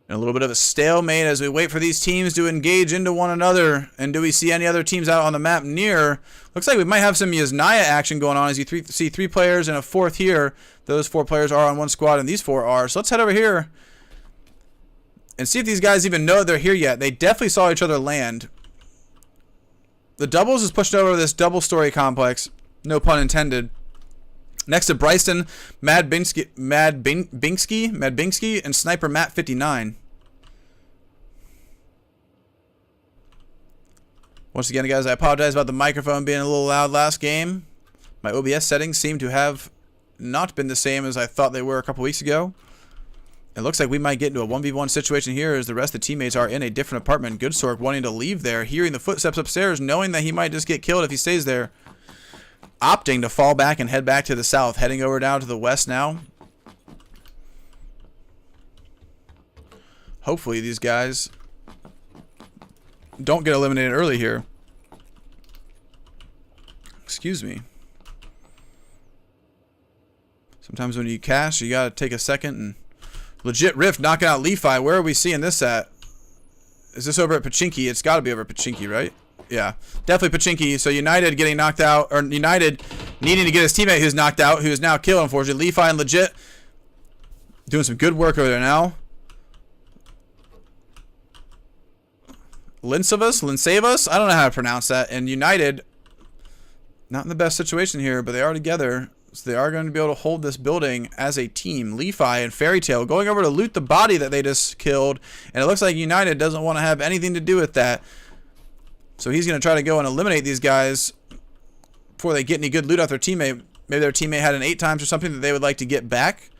And a little bit of a stalemate as we wait for these teams to engage into one another. And do we see any other teams out on the map near? Looks like we might have some Yasnaya action going on as you see 3 players and a 4th here. Those 4 players are on one squad and these 4 are. So let's head over here and see if these guys even know they're here yet. They definitely saw each other land. The doubles is pushed over this double-story complex. No pun intended. Next to Bryson, Mad Bingsky, and Sniper Matt 59. Once again, guys, I apologize about the microphone being a little loud last game. My OBS settings seem to have not been the same as I thought they were a couple weeks ago. It looks like we might get into a 1v1 situation here as the rest of the teammates are in a different apartment. Goodsork wanting to leave there, hearing the footsteps upstairs, knowing that he might just get killed if he stays there. Opting to fall back and head back to the south, heading over down to the west now. Hopefully these guys don't get eliminated early here. Excuse me. Sometimes when you cash, you gotta take a second and... Legit Rift knocking out Lefi. Where are we seeing this at? Is this over at Pachinki? It's got to be over at Pachinki, right? Yeah, definitely Pachinki. So United getting knocked out, or United needing to get his teammate who's knocked out, who is now killed, unfortunately. Lefi and Legit doing some good work over there now. Linsavus? I don't know how to pronounce that. And United, not in the best situation here, but they are together. So they are going to be able to hold this building as a team. Lefi and Fairy Tale going over to loot the body that they just killed. And it looks like United doesn't want to have anything to do with that. So he's going to try to go and eliminate these guys before they get any good loot off their teammate. Maybe their teammate had an 8 times or something that they would like to get back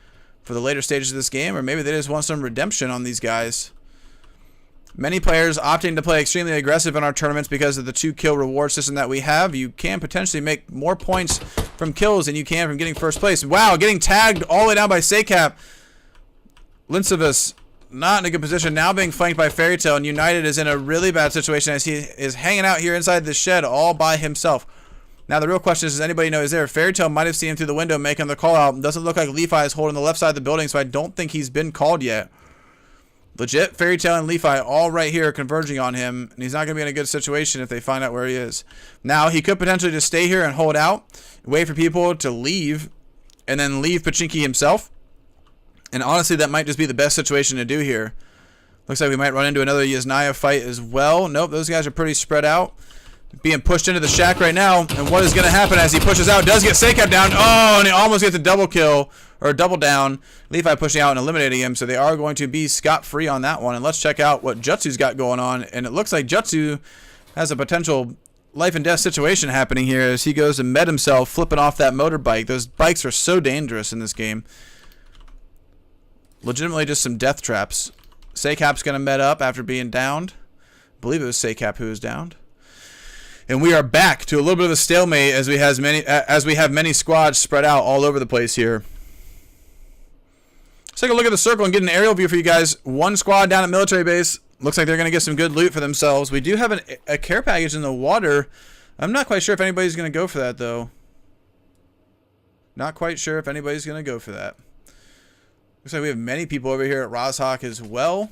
for the later stages of this game. Or maybe they just want some redemption on these guys. Many players opting to play extremely aggressive in our tournaments because of the 2-kill reward system that we have. You can potentially make more points from kills than you can from getting first place. Wow, getting tagged all the way down by Sakap. Linsavus not in a good position. Now being flanked by Fairy Tale, and United is in a really bad situation as he is hanging out here inside the shed all by himself. Now the real question is, does anybody know he's there? Fairy Tale might have seen him through the window making the call out. Doesn't look like Lefi is holding the left side of the building, so I don't think he's been called yet. Legit, Fairy Tale and Lefi all right here converging on him, and he's not going to be in a good situation if they find out where he is. Now, he could potentially just stay here and hold out, wait for people to leave, and then leave Pachinki himself. And honestly, that might just be the best situation to do here. Looks like we might run into another Yasnaya fight as well. Nope, those guys are pretty spread out. Being pushed into the shack right now, and what is going to happen as he pushes out? Does get Sakap down. Oh, and he almost gets a double kill, or a double down. Lefi pushing out and eliminating him, so they are going to be scot-free on that one. And let's check out what Jutsu's got going on. And it looks like Jutsu has a potential life and death situation happening here as he goes and met himself flipping off that motorbike. Those bikes are so dangerous in this game. Legitimately just some death traps. Sakap's going to med up after being downed. I believe it was Sakap who was downed. And we are back to a little bit of a stalemate as we have many squads spread out all over the place here. Let's take a look at the circle and get an aerial view for you guys. One squad down at military base. Looks like they're going to get some good loot for themselves. We do have a care package in the water. I'm not quite sure if anybody's going to go for that, though. Not quite sure if anybody's going to go for that. Looks like we have many people over here at Rozhok as well.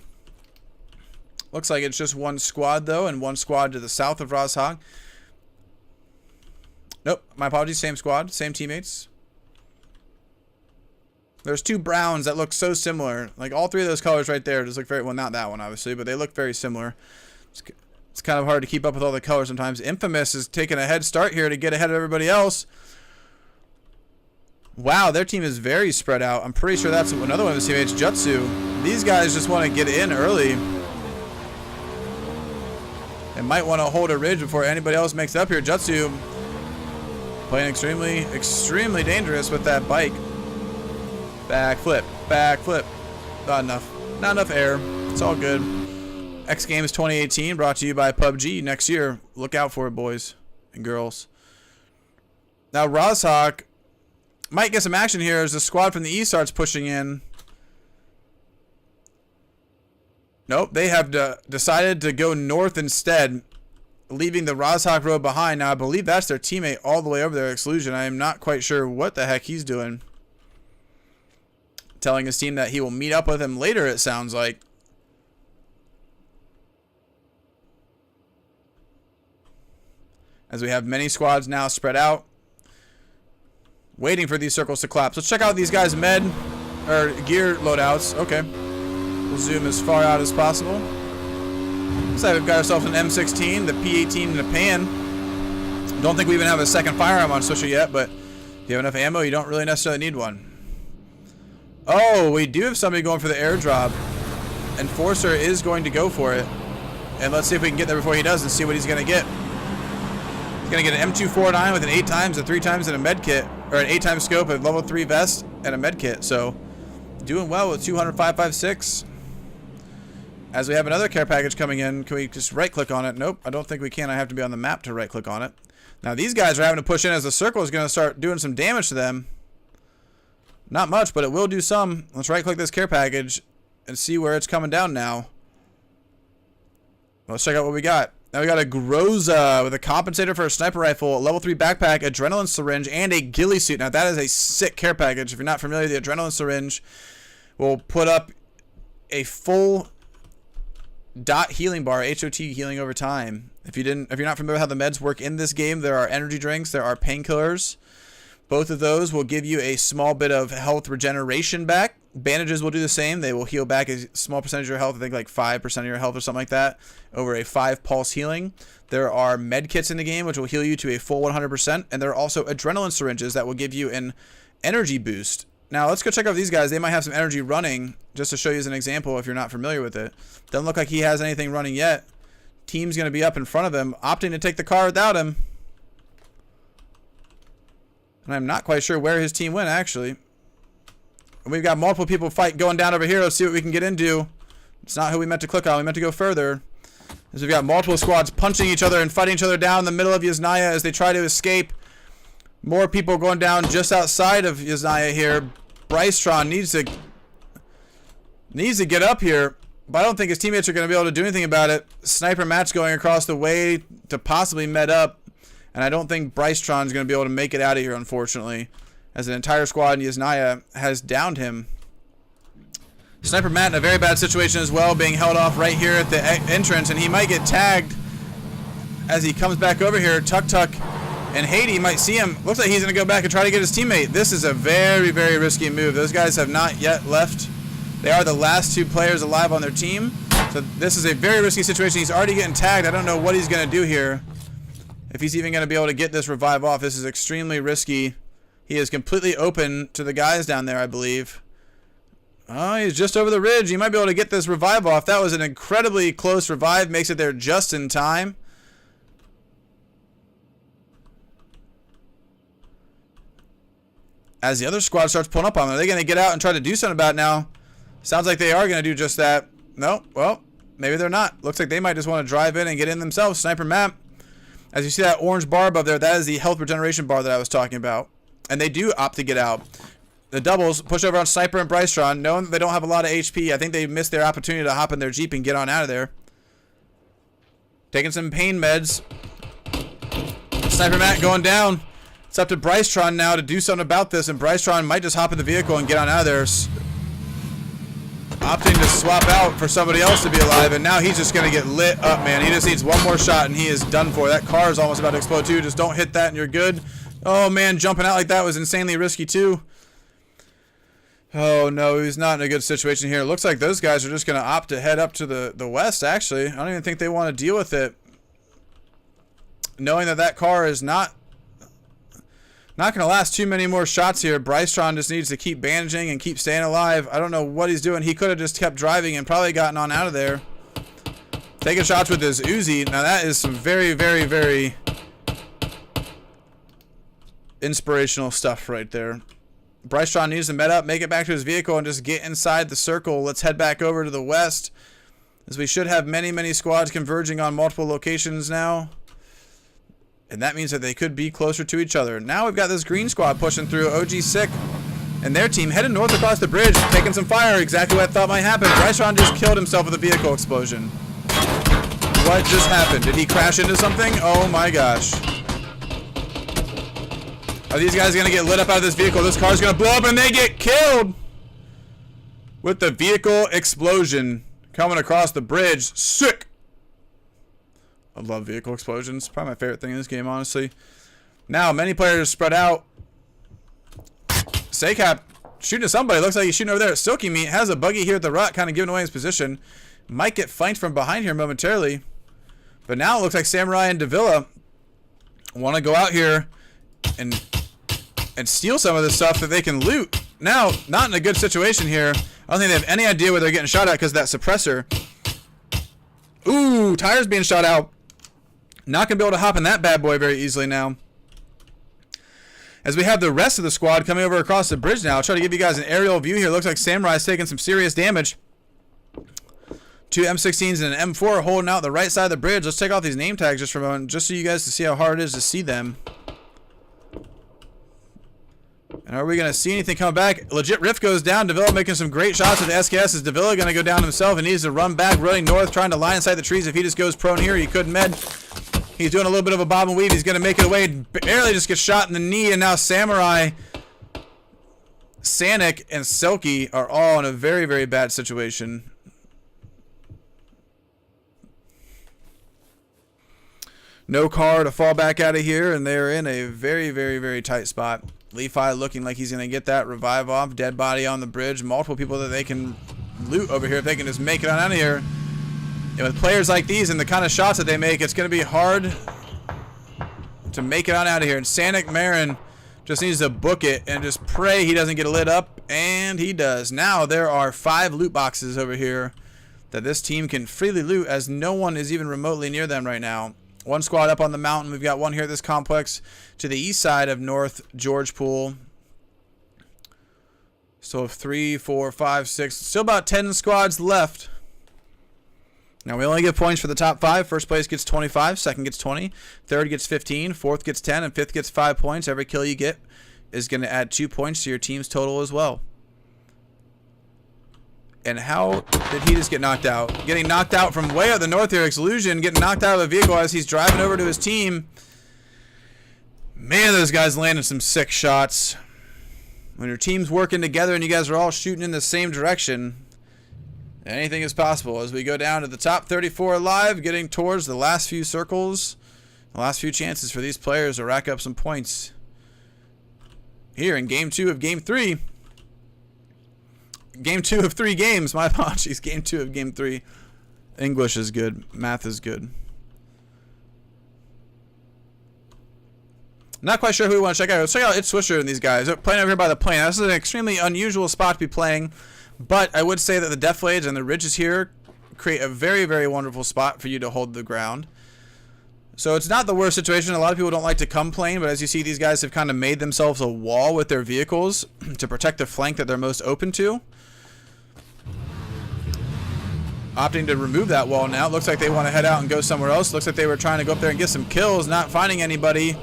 Looks like it's just one squad, though, and one squad to the south of Rozhok. Nope, my apologies, same squad, same teammates. There's 2 browns that look so similar. Like, all 3 of those colors right there just look very... Well, not that one, obviously, but they look very similar. It's kind of hard to keep up with all the colors sometimes. Infamous is taking a head start here to get ahead of everybody else. Wow, their team is very spread out. I'm pretty sure that's another one of his teammates, Jutsu. These guys just want to get in early. and might want to hold a ridge before anybody else makes it up here. Jutsu playing extremely dangerous with that bike. Backflip, backflip. Not enough air. It's all good. X Games 2018 brought to you by PUBG next year. Look out for it, boys and girls. Now Rozhok might get some action here as the squad from the east starts pushing in. Nope, they have decided to go north instead, leaving the Rozhok road behind. Now I believe that's their teammate all the way over there, Exclusion. I am not quite sure what the heck he's doing. Telling his team that he will meet up with him later, it sounds like. As we have many squads now spread out, waiting for these circles to collapse. Let's check out these guys' gear loadouts. Okay. We'll zoom as far out as possible. Looks like we've got ourselves an M16, the P18 in the pan. Don't think we even have a second firearm on Swisher yet, but if you have enough ammo, you don't really necessarily need one. Oh, we do have somebody going for the airdrop. Enforcer is going to go for it. And let's see if we can get there before he does and see what he's going to get. He's going to get an M249 with an 8x, a 3x, and a med kit. Or an 8x scope, a level 3 vest, and a med kit. So, doing well with 200-556. As we have another care package coming in, can we just right-click on it? Nope, I don't think we can. I have to be on the map to right-click on it. Now, these guys are having to push in as the circle is going to start doing some damage to them. Not much, but it will do some. Let's right-click this care package and see where it's coming down now. Let's check out what we got. Now we got a Groza with a compensator for a sniper rifle, a level 3 backpack, adrenaline syringe, and a ghillie suit. Now that is a sick care package. If you're not familiar, the adrenaline syringe will put up a full dot healing bar, HOT healing over time. If you're not familiar with how the meds work in this game, there are energy drinks, there are painkillers. Both of those will give you a small bit of health regeneration back. Bandages will do the same. They will heal back a small percentage of your health, I think like 5% of your health or something like that, over a 5 pulse healing. There are med kits in the game which will heal you to a full 100%, and there are also adrenaline syringes that will give you an energy boost. Now let's go check out these guys. They might have some energy running, just to show you as an example if you're not familiar with it. Doesn't look like he has anything running yet. Team's going to be up in front of him, opting to take the car without him. And I'm not quite sure where his team went, actually. We've got multiple people going down over here. Let's see what we can get into. It's not who we meant to click on. We meant to go further. As we've got multiple squads punching each other and fighting each other down in the middle of Yasnaya as they try to escape. More people going down just outside of Yasnaya here. Brycetron needs to get up here, but I don't think his teammates are going to be able to do anything about it. Sniper Matt's going across the way to possibly med up. And I don't think Brycetron is going to be able to make it out of here, unfortunately, as an entire squad in Yasnaya has downed him. Sniper Matt in a very bad situation as well, being held off right here at the entrance, and he might get tagged as he comes back over here. Tuk and Haiti might see him. Looks like he's going to go back and try to get his teammate. This is a very, very risky move. Those guys have not yet left. They are the last 2 players alive on their team. So this is a very risky situation. He's already getting tagged. I don't know what he's going to do here. If he's even going to be able to get this revive off, this is extremely risky. He is completely open to the guys down there, I believe. Oh, he's just over the ridge. He might be able to get this revive off. That was an incredibly close revive. Makes it there just in time. As the other squad starts pulling up on them, are they going to get out and try to do something about it now? Sounds like they are going to do just that. No, well, maybe they're not. Looks like they might just want to drive in and get in themselves. Sniper Map. As you see that orange bar above there, that is the health regeneration bar that I was talking about. And they do opt to get out. The doubles push over on Sniper and Brycetron, knowing that they don't have a lot of HP. I think they missed their opportunity to hop in their Jeep and get on out of there. Taking some pain meds. Sniper Matt going down. It's up to Brycetron now to do something about this, and Brycetron might just hop in the vehicle and get on out of there. Opting to swap out for somebody else to be alive, and now he's just going to get lit up, man. He just needs one more shot, and he is done for. That car is almost about to explode, too. Just don't hit that, and you're good. Oh, man, jumping out like that was insanely risky, too. Oh, no, he's not in a good situation here. It looks like those guys are just going to opt to head up to the west, actually. I don't even think they want to deal with it. Knowing that that car is not going to last too many more shots here. Brycetron just needs to keep bandaging and keep staying alive. I don't know what he's doing. He could have just kept driving and probably gotten on out of there. Taking shots with his Uzi. Now that is some very, very, very inspirational stuff right there. Bryce needs to met up, make it back to his vehicle, and just get inside the circle. Let's head back over to the west, as we should have many, many squads converging on multiple locations now. And that means that they could be closer to each other. Now we've got this green squad pushing through. OG Sick and their team heading north across the bridge, taking some fire. Exactly what I thought might happen. Bryce just killed himself with a vehicle explosion. What just happened? Did he crash into something? Oh my gosh. Are these guys going to get lit up out of this vehicle? This car's going to blow up and they get killed with the vehicle explosion coming across the bridge. Sick. I love vehicle explosions. Probably my favorite thing in this game, honestly. Now, many players spread out. Saycap shooting at somebody. Looks like he's shooting over there at Silky Meat. Has a buggy here at the rut, kind of giving away his position. Might get flanked from behind here momentarily. But now it looks like Samurai and Davila want to go out here and steal some of the stuff that they can loot. Now, not in a good situation here. I don't think they have any idea where they're getting shot at because of that suppressor. Ooh, tires being shot out. Not going to be able to hop in that bad boy very easily now. As we have the rest of the squad coming over across the bridge now. I'll try to give you guys an aerial view here. Looks like Samurai's taking some serious damage. Two M16s and an M4 holding out the right side of the bridge. Let's take off these name tags just for a moment, just so you guys can see how hard it is to see them. And are we going to see anything come back? Legit Rift goes down. Davila making some great shots with the SKS. Is Davila going to go down himself? He needs to run back, running north, trying to line inside the trees. If he just goes prone here, he could med. He's doing a little bit of a bob and weave. He's going to make it away. Barely just gets shot in the knee. And now Samurai, Sanic, and Selkie are all in a very, very bad situation. No car to fall back out of here. And they're in a very, very, very tight spot. Lefi looking like he's going to get that revive off. Dead body on the bridge. Multiple people that they can loot over here if they can just make it on out of here. And with players like these and the kind of shots that they make, it's going to be hard to make it on out of here. And Sanic Marin just needs to book it and just pray he doesn't get lit up. And he does. Now there are 5 loot boxes over here that this team can freely loot, as no one is even remotely near them right now. One squad up on the mountain. We've got one here at this complex to the east side of North George Pool. So 3, 4, 5, 6. Still about 10 squads left. Now we only get points for the top 5. First place gets 25. Second gets 20. Third gets 15. Fourth gets 10. And fifth gets 5 points. Every kill you get is going to add 2 points to your team's total as well. And how did he just get knocked out? Getting knocked out from way up the north here. Xillusion getting knocked out of the vehicle as he's driving over to his team. Man, those guys landed some sick shots. When your team's working together and you guys are all shooting in the same direction, anything is possible. As we go down to the top 34 alive, getting towards the last few circles, the last few chances for these players to rack up some points. Here in game 2 of game 3. Game 2 of 3 games. My apologies. Game 2 of game 3. English is good. Math is good. Not quite sure who we want to check out. Let's check out It's Swisher and these guys. They're playing over here by the plane. This is an extremely unusual spot to be playing. But I would say that the Deathblades and the ridges here create a very, very wonderful spot for you to hold the ground. So it's not the worst situation. A lot of people don't like to come plane, but as you see, these guys have kind of made themselves a wall with their vehicles to protect the flank that they're most open to. Opting to remove that wall now. It looks like they want to head out and go somewhere else. Looks like they were trying to go up there and get some kills, not finding anybody.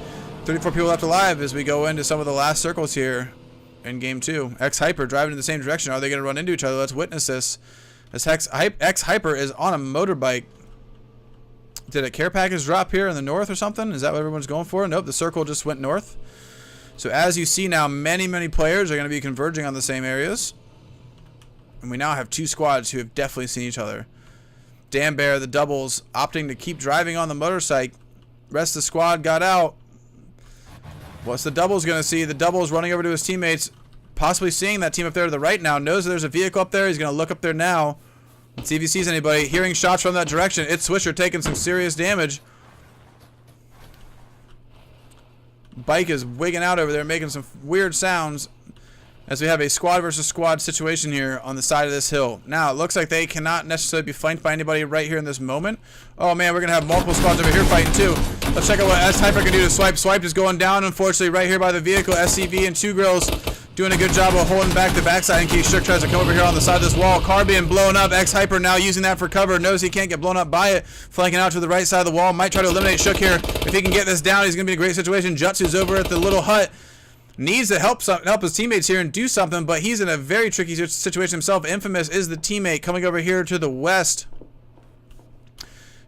34 people left alive as we go into some of the last circles here in game 2. X-Hyper driving in the same direction. Are they going to run into each other? Let's witness this. This X-Hyper is on a motorbike. Did a care package drop here in the north or something? Is that what everyone's going for? Nope, the circle just went north. So as you see now, many, many players are going to be converging on the same areas. And we now have 2 squads who have definitely seen each other. Dan Bear, the doubles, opting to keep driving on the motorcycle. Rest of the squad got out. What's the doubles going to see? The doubles running over to his teammates, possibly seeing that team up there to the right now. Knows there's a vehicle up there. He's going to look up there now. Let's see if he sees anybody. Hearing shots from that direction. It's Swisher taking some serious damage. Bike is wigging out over there, making some weird sounds. as we have a squad versus squad situation here on the side of this hill. Now, it looks like they cannot necessarily be flanked by anybody right here in this moment. Oh, man, we're going to have multiple squads over here fighting, too. Let's check out what S-Hyper can do to swipe. Swipe is going down, unfortunately, right here by the vehicle. SCV and Two Girls doing a good job of holding back the backside in case Shook tries to come over here on the side of this wall. Car being blown up. X-Hyper now using that for cover. Knows he can't get blown up by it. Flanking out to the right side of the wall. Might try to eliminate Shook here. If he can get this down, he's going to be in a great situation. Jutsu's over at the little hut. Needs to help his teammates here and do something, but he's in a very tricky situation himself. Infamous is the teammate coming over here to the west.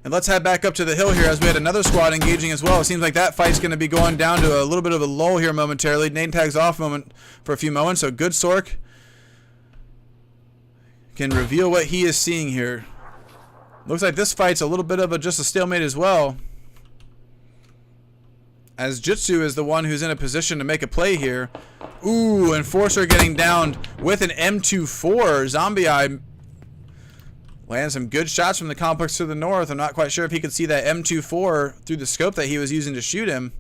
And let's head back up to the hill here as we had another squad engaging as well. It seems like that fight's going to be going down to a little bit of a lull here momentarily. Name tags off moment for a few moments, so good Sork can reveal what he is seeing here. Looks like this fight's a little bit of just a stalemate as well, as Jutsu is the one who's in a position to make a play here. Ooh, Enforcer getting downed with an M24. Zombie Eye lands some good shots from the complex to the north. I'm not quite sure if he could see that M24 through the scope that he was using to shoot him,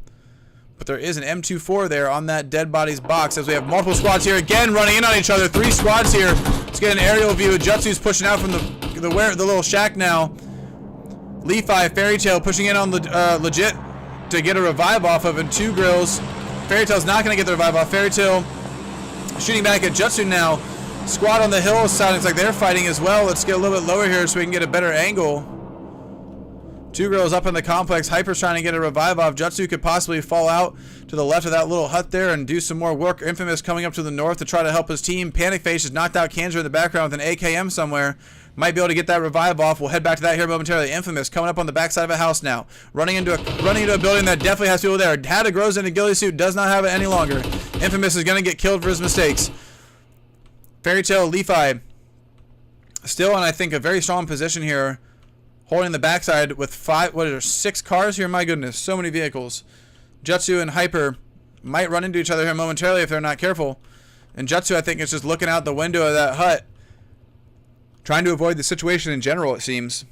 but there is an M24 there on that dead body's box as we have multiple squads here again running in on each other. 3 squads here. Let's get an aerial view. Jutsu's pushing out from the little shack now. Levi, Fairy Tale pushing in on the legit to get a revive off of, and Two Grills. Fairy Tale's not going to get the revive off. Fairy Tale shooting back at Jutsu now. Squad on the hill sounds like they're fighting as well. Let's get a little bit lower here so we can get a better angle. Two Girls up in the complex. Hyper's trying to get a revive off. Jutsu could possibly fall out to the left of that little hut there and do some more work. Infamous coming up to the north to try to help his team. Panic Face has knocked out Kanzer in the background with an AKM somewhere. Might be able to get that revive off. We'll head back to that here momentarily. Infamous coming up on the backside of a house now. Running into a building that definitely has people there. Had a grows in a ghillie suit. Does not have it any longer. Infamous is going to get killed for his mistakes. Fairy Tale, Levi still in, I think, a very strong position here. Holding the backside with 6 cars here. My goodness, so many vehicles. Jutsu and Hyper might run into each other here momentarily if they're not careful. And Jutsu, I think, is just looking out the window of that hut, trying to avoid the situation in general, it seems.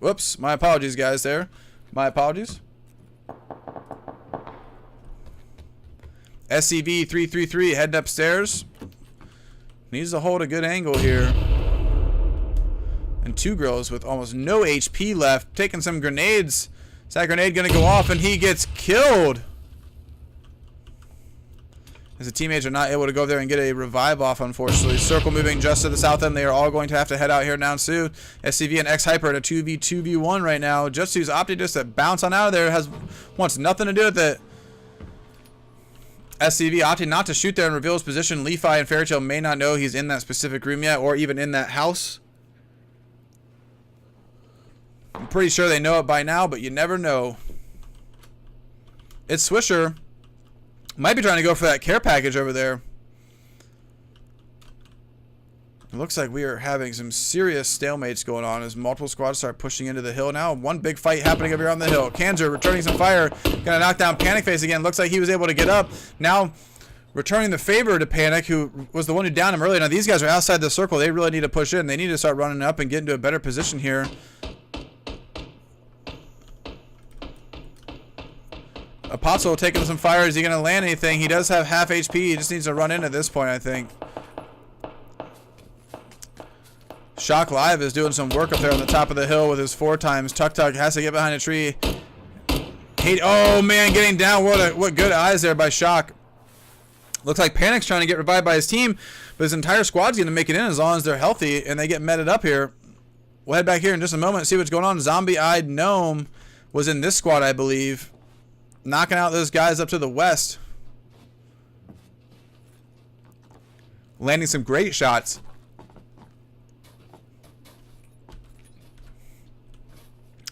Whoops, my apologies, guys, there. My apologies. SCV 333 heading upstairs. Needs to hold a good angle here. And Two Girls with almost no HP left, taking some grenades. Is that grenade going to go off and he gets killed? As the teammates are not able to go there and get a revive off, unfortunately. Circle moving just to the south end. They are all going to have to head out here now soon. SCV and X-Hyper at a 2v1 right now. Jutsu's opted just to bounce on out of there. Wants nothing to do with it. SCV opting not to shoot there and reveal his position. Levi and Fairy Tale may not know he's in that specific room yet, or even in that house. I'm pretty sure they know it by now, but you never know. It's Swisher. Might be trying to go for that care package over there. It looks like we are having some serious stalemates going on as multiple squads start pushing into the hill now. One big fight happening over here on the hill. Kanzer returning some fire. Gonna knock down Panic Face again. Looks like he was able to get up. Now returning the favor to Panic, who was the one who downed him earlier. Now these guys are outside the circle. They really need to push in. They need to start running up and get into a better position here. Apostle taking some fire. Is he going to land anything? He does have half HP. He just needs to run in at this point, I think. Shock Live is doing some work up there on the top of the hill with his 4x. Tuk Tuk has to get behind a tree. Oh, man, getting down. What good eyes there by Shock. Looks like Panic's trying to get revived by his team, but his entire squad's going to make it in as long as they're healthy and they get meted up here. We'll head back here in just a moment and see what's going on. Zombie-eyed Gnome was in this squad, I believe. Knocking out those guys up to the west. Landing some great shots.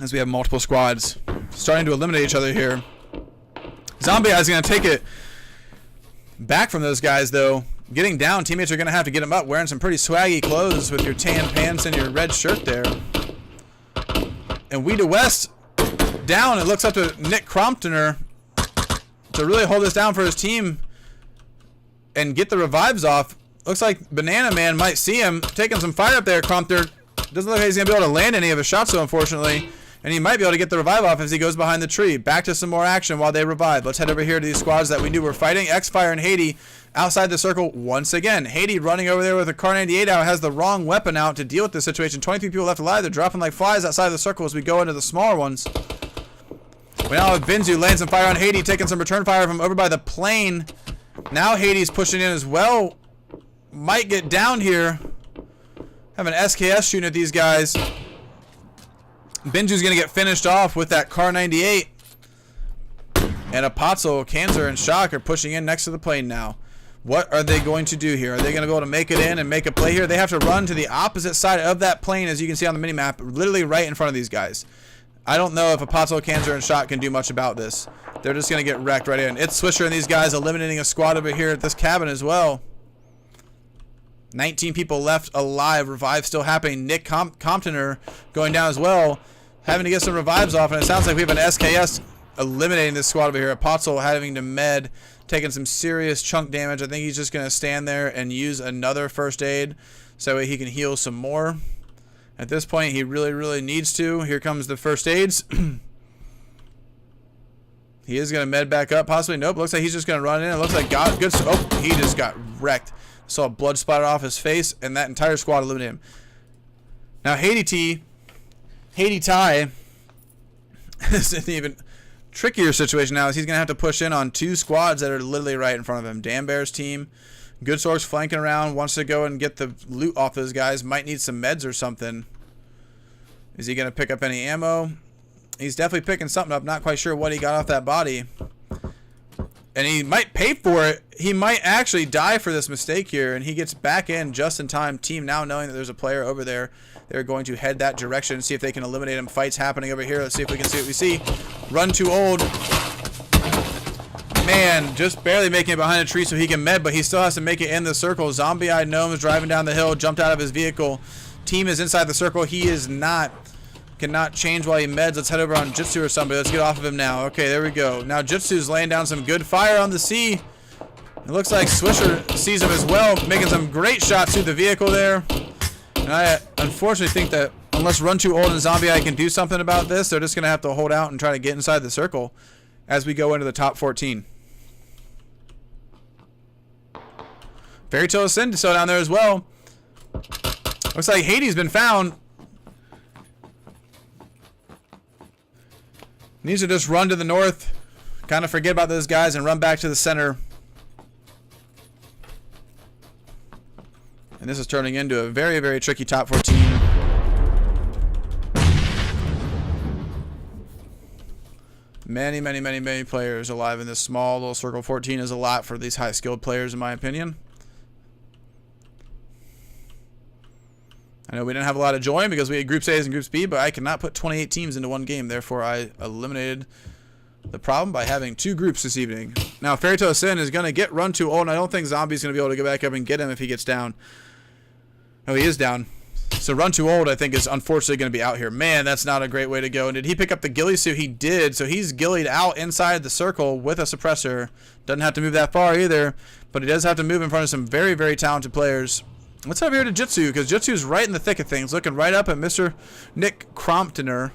As we have multiple squads starting to eliminate each other here. Zombie Eye's going to take it back from those guys, though. Getting down, teammates are going to have to get him up, wearing some pretty swaggy clothes with your tan pants and your red shirt there. And we to West down. It looks up to Nick Cromptoner to really hold this down for his team and get the revives off. Looks like Banana Man might see him taking some fire up there. Cromptoner doesn't look like he's going to be able to land any of his shots, though, unfortunately. And he might be able to get the revive off as he goes behind the tree. Back to some more action while they revive. Let's head over here to these squads that we knew were fighting. Xfire and Haiti outside the circle once again. Haiti running over there with a Car 98 out, has the wrong weapon out to deal with this situation. 23 people left alive. They're dropping like flies outside of the circle as we go into the smaller ones. We now have Vinzu laying some fire on Haiti, taking some return fire from over by the plane. Now Haiti's pushing in as well. Might get down here. Have an SKS shooting at these guys. Benju's going to get finished off with that Car 98. And Apatzel, Cancer, and Shock are pushing in next to the plane now. What are they going to do here? Are they going to be able to make it in and make a play here? They have to run to the opposite side of that plane, as you can see on the minimap, literally right in front of these guys. I don't know if Apatzel, Cancer, and Shock can do much about this. They're just going to get wrecked right in. It's Swisher and these guys eliminating a squad over here at this cabin as well. 19 people left alive. Revive still happening. Nick Comptoner going down as well. Having to get some revives off, and it sounds like we have an SKS eliminating this squad over here. Apatzel having to med, taking some serious chunk damage. I think he's just going to stand there and use another first aid so he can heal some more. At this point, he really needs to. Here comes the first aids. He is going to med back up, possibly. Nope, looks like he's just going to run in. It looks like good. Oh, he just got wrecked. Saw blood splatter off his face, and that entire squad eliminated him. Now, Haiti Tai is in an even trickier situation now, as he's going to have to push in on two squads that are literally right in front of him. Dan Bear's team. Good Source flanking around, wants to go and get the loot off those guys. Might need some meds or something. Is he going to pick up any ammo? He's definitely picking something up. Not quite sure what he got off that body. And he might pay for it. He might actually die for this mistake here. And he gets back in just in time. Team now knowing that there's a player over there. They're going to head that direction and see if they can eliminate him. Fights happening over here. Let's see if we can see what we see. Run too old. Man, just barely making it behind a tree so he can med, but he still has to make it in the circle. Zombie-eyed Gnome is driving down the hill, jumped out of his vehicle. Team is inside the circle. He is not. Cannot change while he meds. Let's head over on Jitsu or somebody. Let's get off of him now. Okay, there we go. Now Jitsu's laying down some good fire on the sea. It looks like Swisher sees him as well, making some great shots through the vehicle there. And I unfortunately think that unless Run Too Old and Zombie Eye can do something about this, they're just going to have to hold out and try to get inside the circle as we go into the top 14. Fairy Tale of Sin still down there as well. Looks like Haiti's been found. Needs to just run to the north, kind of forget about those guys, and run back to the center. And this is turning into a very tricky top 14. Many players alive in this small little circle. 14 is a lot for these high-skilled players, in my opinion. I know we didn't have a lot of join because we had Groups A's and Groups B, but I cannot put 28 teams into one game. Therefore, I eliminated the problem by having two groups this evening. Now, Fairy Tale of Sin is going to get Run Too Old, and I don't think Zombie's going to be able to go back up and get him if he gets down. Oh, he is down. So Run Too Old, I think, is unfortunately going to be out here. Man, that's not a great way to go. And did he pick up the ghillie suit? He did. So he's ghillied out inside the circle with a suppressor. Doesn't have to move that far either, but he does have to move in front of some very talented players. Let's head over here to Jitsu, because Jitsu's right in the thick of things, looking right up at Mr. Nick Cromptoner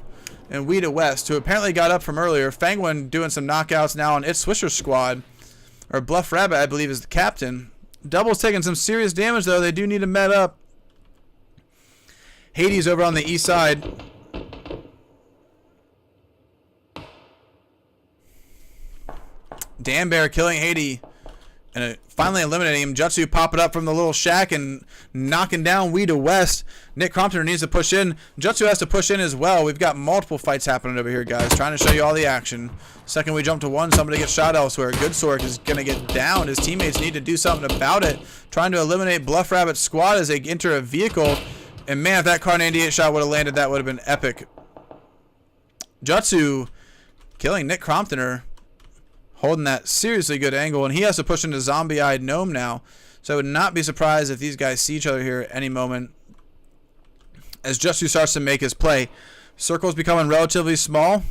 and Weeda West, who apparently got up from earlier. Fangwin doing some knockouts now on It's Swisher's squad. Or Bluff Rabbit, I believe, is the captain. Double's taking some serious damage, though. They do need to med up. Hades over on the east side. Dan Bear killing Hades. And finally eliminating him. Jutsu popping up from the little shack and knocking down Weeda West. Nick Crompton needs to push in. Jutsu has to push in as well. We've got multiple fights happening over here, guys. Trying to show you all the action. Second we jump to one, somebody gets shot elsewhere. Good Sork is going to get down. His teammates need to do something about it. Trying to eliminate Bluff Rabbit's squad as they enter a vehicle. And man, if that Car 98 shot would have landed, that would have been epic. Jutsu killing Nick Cromptoner. Holding that seriously good angle, and he has to push into Zombie-eyed Gnome now. So I would not be surprised if these guys see each other here at any moment as Jutsu starts to make his play. Circle's becoming relatively small.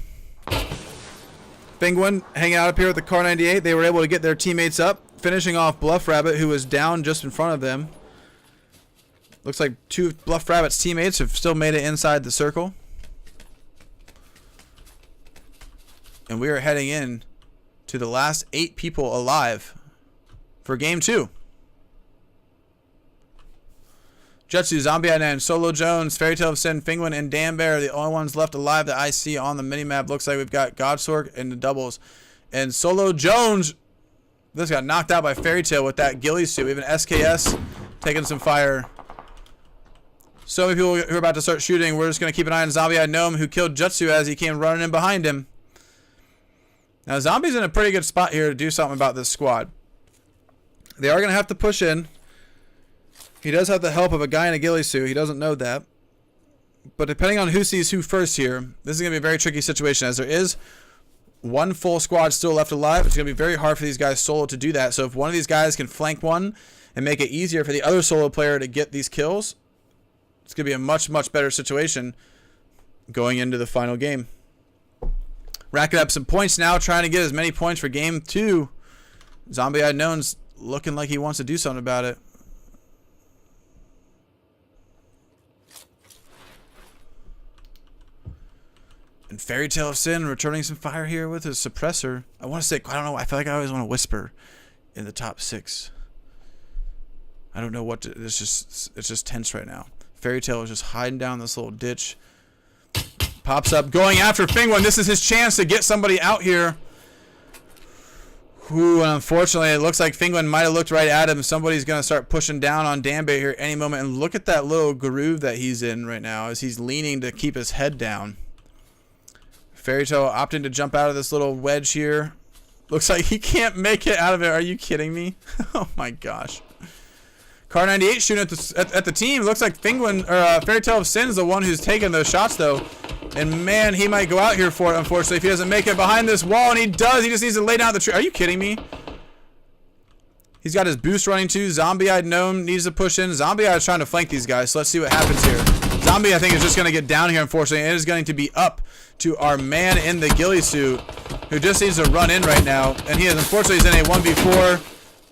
Penguin hanging out up here with the Car 98. They were able to get their teammates up, finishing off Bluff Rabbit, who was down just in front of them. Looks like two Bluff Rabbit's teammates have still made it inside the circle. And we are heading in to the last 8 people alive for game 2. Jutsu, Zombie Island, Solo Jones, Fairy Tale of Sin, Penguin, and Dan Bear are the only ones left alive that I see on the minimap. Looks like we've got Godsork in the doubles. And Solo Jones, this got knocked out by Fairy Tale with that ghillie suit. Even SKS taking some fire. So many people who are about to start shooting. We're just going to keep an eye on Zombie Eyed Gnome, who killed Jutsu as he came running in behind him. Now, Zombie's in a pretty good spot here to do something about this squad. They are going to have to push in. He does have the help of a guy in a ghillie suit. He doesn't know that. But depending on who sees who first here, this is going to be a very tricky situation, as there is one full squad still left alive. It's going to be very hard for these guys solo to do that. So if one of these guys can flank one and make it easier for the other solo player to get these kills, it's going to be a much, much better situation going into the final game. Racking up some points now, trying to get as many points for game 2. Zombie Unknown's looking like he wants to do something about it. And Fairy Tale of Sin returning some fire here with his suppressor. I want to say, I don't know, I feel like I always want to whisper in the top 6. I don't know what to, it's just tense right now. Fairy Tale is just hiding down this little ditch. Pops up, going after Penguin. This is his chance to get somebody out here. Who, unfortunately, it looks like Penguin might have looked right at him. Somebody's going to start pushing down on Danbay here any moment. And look at that little groove that he's in right now as he's leaning to keep his head down. Fairy Tale opting to jump out of this little wedge here. Looks like he can't make it out of it. Are you kidding me? Oh my gosh. Car 98 shooting at the team. Looks like Penguin or Fairy Tale of Sin is the one who's taking those shots though. And man, he might go out here for it, unfortunately, if he doesn't make it behind this wall. And he does. He just needs to lay down the tree. Are you kidding me? He's got his boost running too. Zombie-eyed Gnome needs to push in. Zombie-eyed is trying to flank these guys. So let's see what happens here. Zombie, I think, is just going to get down here, unfortunately. It is going to be up to our man in the ghillie suit, who just needs to run in right now. And he is, unfortunately, he's in a 1v4.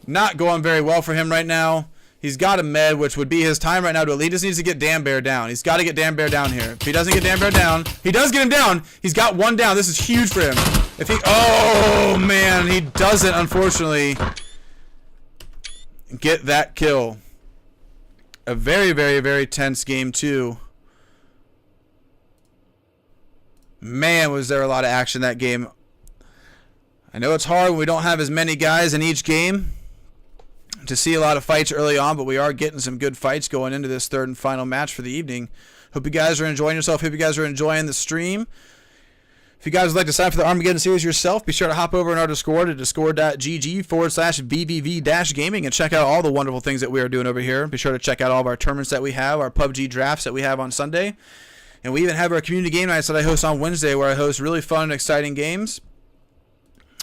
Not going very well for him right now. He's got a med, which would be his time right now to elite. He just needs to get Dan Bear down. He's got to get Dan Bear down here. If he doesn't get Dan Bear down, he does get him down. He's got one down. This is huge for him. If he, oh man, he doesn't, unfortunately, get that kill. A very, very, very tense game too. Man, was there a lot of action that game. I know it's hard when we don't have as many guys in each game to see a lot of fights early on, but we are getting some good fights going into this third and final match for the evening. Hope you guys are enjoying yourself. Hope you guys are enjoying the stream. If you guys would like to sign up for the Armageddon series yourself, be sure to hop over in our Discord at discord.gg/vvv-gaming and check out all the wonderful things that we are doing over here. Be sure to check out all of our tournaments that we have, our PUBG drafts that we have on Sunday. And we even have our community game nights that I host on Wednesday, where I host really fun and exciting games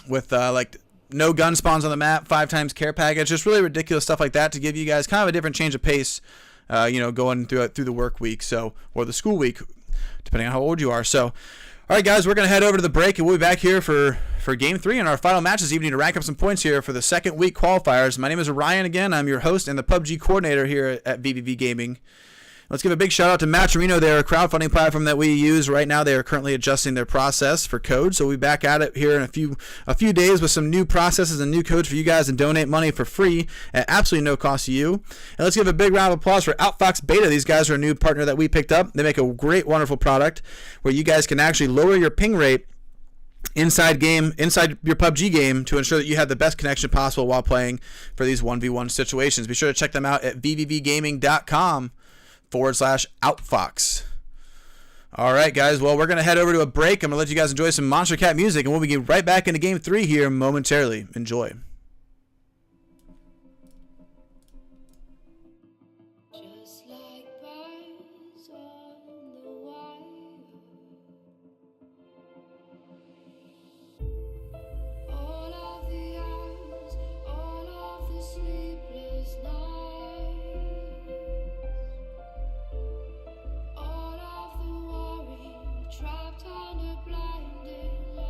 with like no gun spawns on the map, 5x care package, just really ridiculous stuff like that to give you guys kind of a different change of pace, going through the work week, or the school week, depending on how old you are. So, all right, guys, we're gonna head over to the break, and we'll be back here for Game 3 and our final match this evening to rack up some points here for the second week qualifiers. My name is Ryan again. I'm your host and the PUBG coordinator here at vVv Gaming. Let's give a big shout out to Matcherino. They're a crowdfunding platform that we use right now. They are currently adjusting their process for code, so we'll be back at it here in a few days with some new processes and new codes for you guys to donate money for free at absolutely no cost to you. And let's give a big round of applause for Outfox Beta. These guys are a new partner that we picked up. They make a great, wonderful product where you guys can actually lower your ping rate inside your PUBG game to ensure that you have the best connection possible while playing for these 1v1 situations. Be sure to check them out at vvvgaming.com/Outfox. All right, guys. Well, we're going to head over to a break. I'm going to let you guys enjoy some Monster Cat music, and we'll be getting right back into Game 3 here momentarily. Enjoy. Just like birds on the wire, all of the hours, all of the sleepless nights, all of the worry, trapped under blinding lights.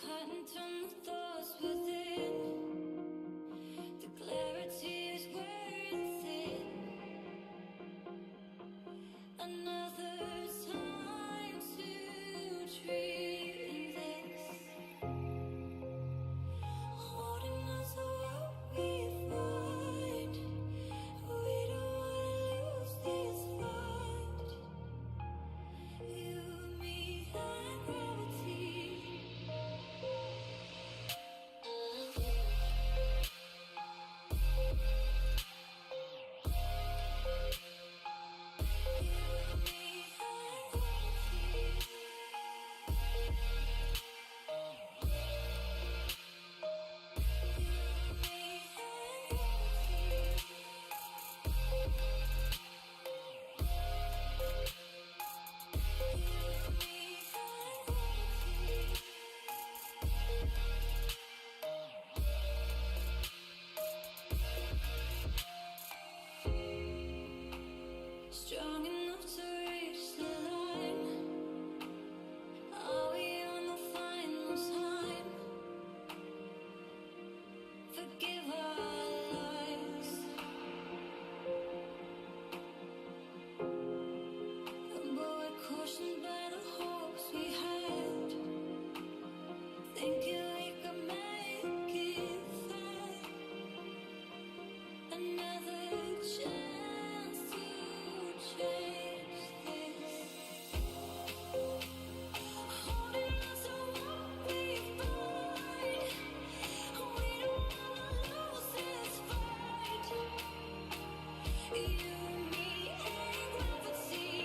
cutting through the thoughts within. The clarity is wearing thin. Another time to dream this. Holding on to what we find. We don't wanna lose this fight. You, me, and gravity. Strong enough to reach the line. Are we on the final time? Forgive our lies. But we're cautioned by the hopes we had. Thinking we could make it fine. Another chance to change this. Holding on to what we find. We don't wanna lose this fight. You, me, and gravity.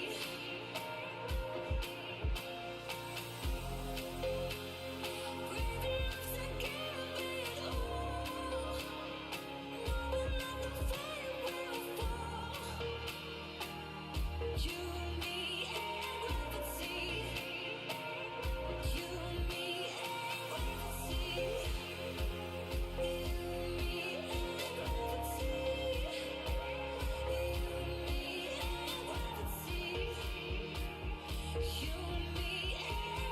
Brave enough to give it all. Knowing that the flame will fall. You, me, and gravity. You, me, and gravity. You, me, and gravity. You, me, and gravity. You, me, and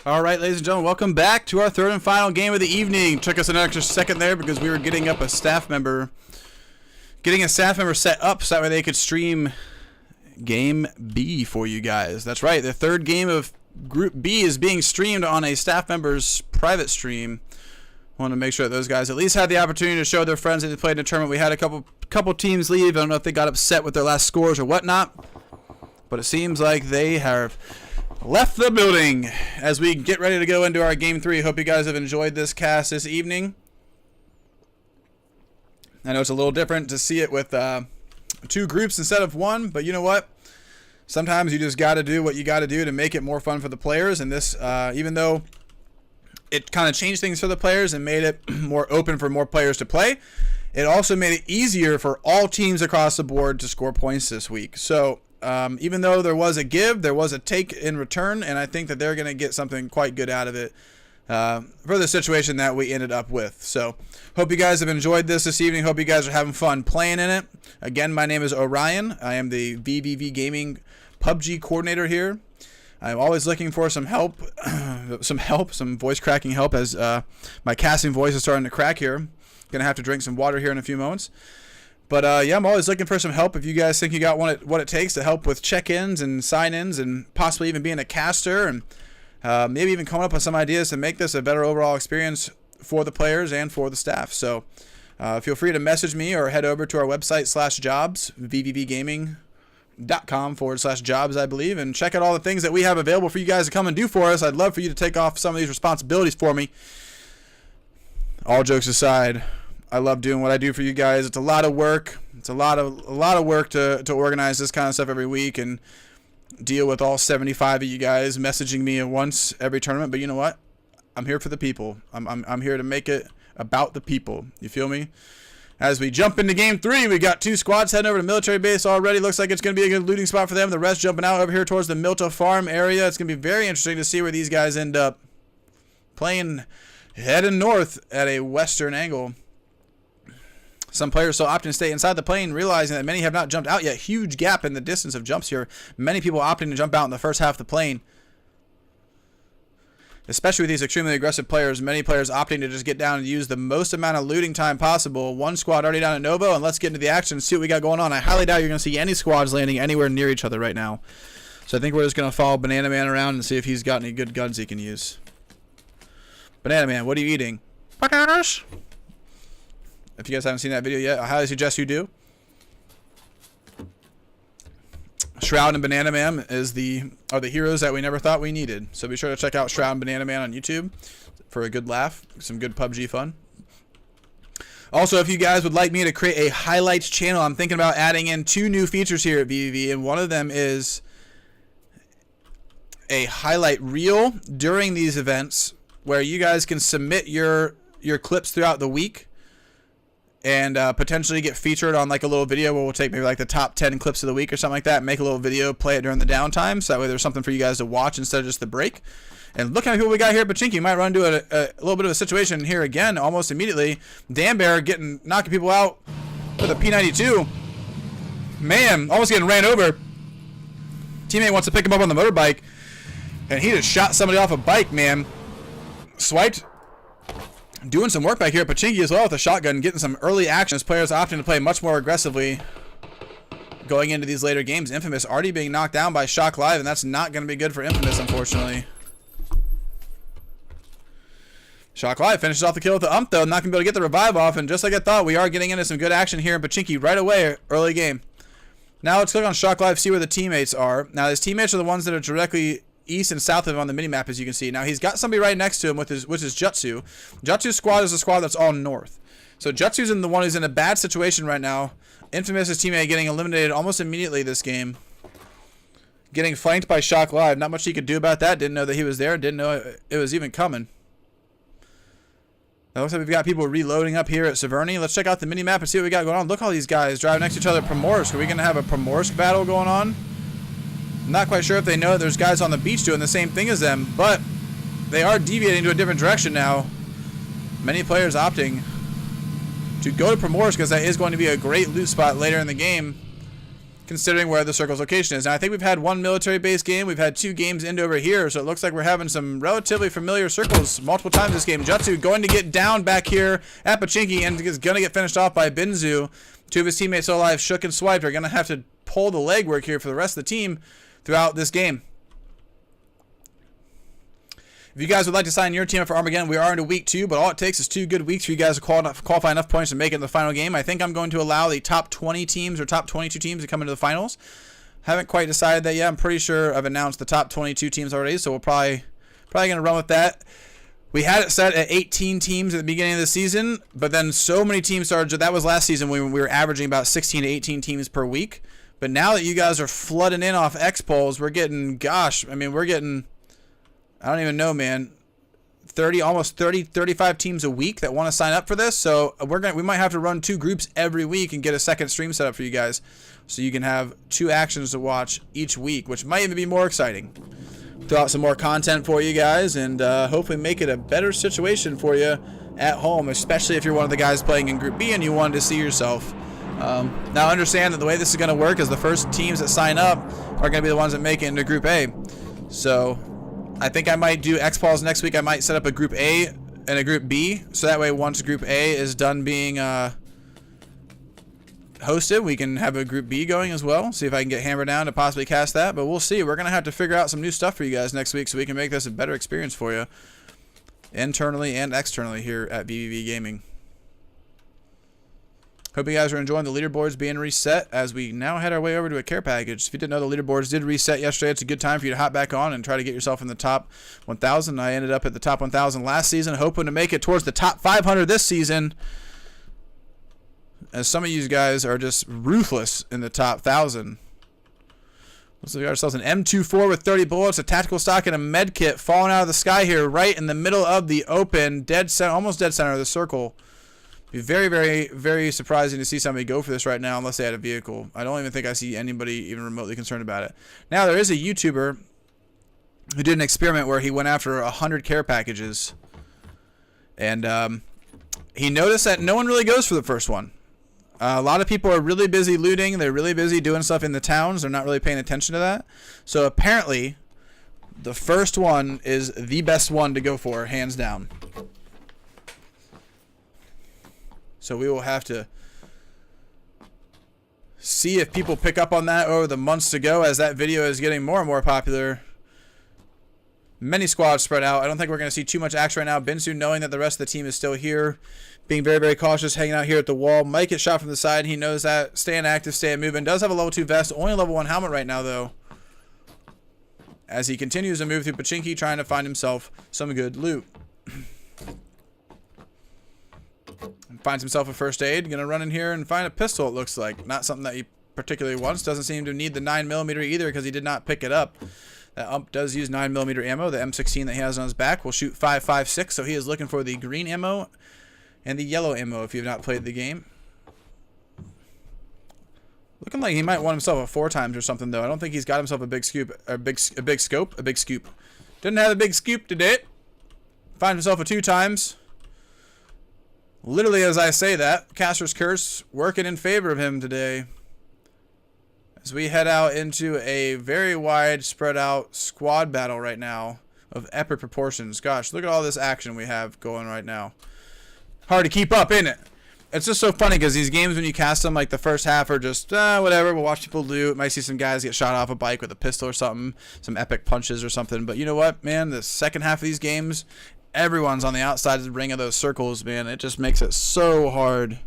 All right, ladies and gentlemen, welcome back to our third and final game of the evening. Took us an extra second there because we were getting a staff member set up so that way they could stream Game B for you guys. That's right, the third game of Group B is being streamed on a staff member's private stream. Want to make sure that those guys at least had the opportunity to show their friends that they played in a tournament. We had a couple teams leave. I don't know if they got upset with their last scores or whatnot, but it seems like they have left the building as we get ready to go into our Game 3. Hope you guys have enjoyed this cast this evening. I know it's a little different to see it with two groups instead of one, but you know what? Sometimes you just got to do what you got to do to make it more fun for the players. And this, even though it kind of changed things for the players and made it more open for more players to play, it also made it easier for all teams across the board to score points this week. So even though there was a give, there was a take in return, and I think that they're going to get something quite good out of it. for the situation that we ended up with. So hope you guys have enjoyed this evening. Hope you guys are having fun playing in it. Again, my name is Orion. I am the vVv Gaming PUBG coordinator here. I'm always looking for some help, some voice cracking help, as my casting voice is starting to crack here. Gonna have to drink some water here in a few moments. But yeah, I'm always looking for some help. If you guys think you got what it takes to help with check-ins and sign-ins and possibly even being a caster and maybe even coming up with some ideas to make this a better overall experience for the players and for the staff. So feel free to message me or head over to our website /jobs, vvvgaming.com/jobs, I believe, and check out all the things that we have available for you guys to come and do for us. I'd love for you to take off some of these responsibilities for me. All jokes aside, I love doing what I do for you guys. It's a lot of work. It's a lot of work to organize this kind of stuff every week and deal with all 75 of you guys messaging me at once every tournament. But you know what? I'm here for the people. I'm here to make it about the people. You feel me? As we jump into game 3, we got 2 squads heading over to military base already. Looks like it's going to be a good looting spot for them. The rest jumping out over here towards the Milta farm area. It's going to be very interesting to see where these guys end up playing, heading north at a western angle. Some players still opting to stay inside the plane, realizing that many have not jumped out yet. Huge gap in the distance of jumps here. Many people opting to jump out in the first half of the plane. Especially with these extremely aggressive players, many players opting to just get down and use the most amount of looting time possible. One squad already down at Novo, and let's get into the action and see what we got going on. I highly doubt you're going to see any squads landing anywhere near each other right now. So I think we're just going to follow Banana Man around and see if he's got any good guns he can use. Banana Man, what are you eating? Bananas! If you guys haven't seen that video yet, I highly suggest you do. Shroud and Banana Man are the heroes that we never thought we needed. So be sure to check out Shroud and Banana Man on YouTube for a good laugh, some good PUBG fun. Also, if you guys would like me to create a highlights channel, I'm thinking about adding in 2 new features here at vVv, and one of them is a highlight reel during these events where you guys can submit your clips throughout the week and potentially get featured on like a little video where we'll take maybe like the top 10 clips of the week or something like that, make a little video, play it during the downtime, so that way there's something for you guys to watch instead of just the break. And look how many people we got here at Pachinki. Might run into a little bit of a situation here again almost immediately. Dan Bear knocking people out with a P92. Man, almost getting ran over. Teammate wants to pick him up on the motorbike, and he just shot somebody off a bike, man. Swiped. Doing some work back here at Pachinki as well with a shotgun, getting some early action as players opting to play much more aggressively going into these later games. Infamous already being knocked down by Shock Live, and that's not going to be good for Infamous, unfortunately. Shock Live finishes off the kill with the though, not going to be able to get the revive off, and just like I thought, we are getting into some good action here in Pachinki right away, early game. Now let's click on Shock Live, see where the teammates are. Now his teammates are the ones that are directly east and south of him on the minimap, as you can see. Now he's got somebody right next to him which is Jutsu. Jutsu's squad is a squad that's all north. So Jutsu's the one who's in a bad situation right now. Infamous' teammate getting eliminated almost immediately this game. Getting flanked by Shock Live. Not much he could do about that. Didn't know that he was there. Didn't know it was even coming. It looks like we've got people reloading up here at Severny. Let's check out the minimap and see what we got going on. Look at all these guys driving next to each other at Primorsk. Are we going to have a Primorsk battle going on? I'm not quite sure if they know that there's guys on the beach doing the same thing as them, but they are deviating to a different direction now. Many players opting to go to Primorsk because that is going to be a great loot spot later in the game, considering where the circle's location is. Now, I think we've had 1 military base game. We've had 2 games into over here, so it looks like we're having some relatively familiar circles multiple times this game. Jutsu going to get down back here at Pachinki and is going to get finished off by Binzu. 2 of his teammates still alive, Shook and Swiped, are going to have to pull the legwork here for the rest of the team throughout this game. If you guys would like to sign your team up for Armageddon, we are into week 2, but all it takes is 2 good weeks for you guys to qualify enough points to make it in the final game. I think I'm going to allow the top 20 teams or top 22 teams to come into the finals. Haven't quite decided that yet. I'm pretty sure I've announced the top 22 teams already, so we'll probably going to run with that. We had it set at 18 teams at the beginning of the season, but then so many teams started. That was last season when we were averaging about 16 to 18 teams per week. But now that you guys are flooding in off X polls, we're getting, gosh, I mean, we're getting, I don't even know, man, 35 teams a week that want to sign up for this. So we might have to run 2 groups every week and get a second stream set up for you guys, so you can have 2 actions to watch each week, which might even be more exciting. throw out some more content for you guys, and hopefully make it a better situation for you at home, especially if you're one of the guys playing in Group B and you wanted to see yourself. Now understand that the way this is going to work is the first teams that sign up are going to be the ones that make it into Group A. So I think I might do X-Pals next week. I might set up a Group A and a Group B, so that way once Group A is done being hosted, we can have a Group B going as well. See if I can get Hammer down to possibly cast that, but we'll see. We're going to have to figure out some new stuff for you guys next week so we can make this a better experience for you internally and externally here at vVv Gaming. Hope you guys are enjoying the leaderboards being reset as we now head our way over to a care package. If you didn't know, the leaderboards did reset yesterday. It's a good time for you to hop back on and try to get yourself in the top 1,000. I ended up at the top 1,000 last season, hoping to make it towards the top 500 this season, as some of you guys are just ruthless in the top 1,000. Let's look at ourselves an M24 with 30 bullets, a tactical stock, and a med kit falling out of the sky here, right in the middle of the open, dead center, almost dead center of the circle. Be very, very, very surprising to see somebody go for this right now unless they had a vehicle. I don't even think I see anybody even remotely concerned about it. Now, there is a YouTuber who did an experiment where he went after 100 care packages. And he noticed that no one really goes for the first one. A lot of people are really busy looting. They're really busy doing stuff in the towns. They're not really paying attention to that. So apparently, the first one is the best one to go for, hands down. So we will have to see if people pick up on that over the months to go as that video is getting more and more popular. Many squads spread out. I don't think we're going to see too much action right now. Binsu, knowing that the rest of the team is still here, being very, very cautious, hanging out here at the wall. Might get shot from the side. He knows that. Staying active, staying moving. Does have a level 2 vest. Only level 1 helmet right now, though. As he continues to move through Pachinki, trying to find himself some good loot. Finds himself a first aid. Gonna run in here and find a pistol, it looks like. Not something that he particularly wants. Doesn't seem to need the 9mm either because he did not pick it up. That ump does use 9mm ammo. The M16 that he has on his back will shoot 5.56, so he is looking for the green ammo and the yellow ammo if you have not played the game. Looking like he might want himself a 4 times or something, though. I don't think he's got himself a big scoop, or a big scope. Didn't have a big scoop today. Find himself a 2 times. Literally, as I say that, Caster's Curse working in favor of him today. As we head out into a very wide, spread out squad battle right now of epic proportions. Gosh, look at all this action we have going right now. Hard to keep up, isn't it? It's just so funny because these games, when you cast them, like the first half are just, whatever, we'll watch people loot. Might see some guys get shot off a bike with a pistol or something, some epic punches or something. But you know what, man? The second half of these games, everyone's on the outside of the ring of those circles, man. It just makes it so hard.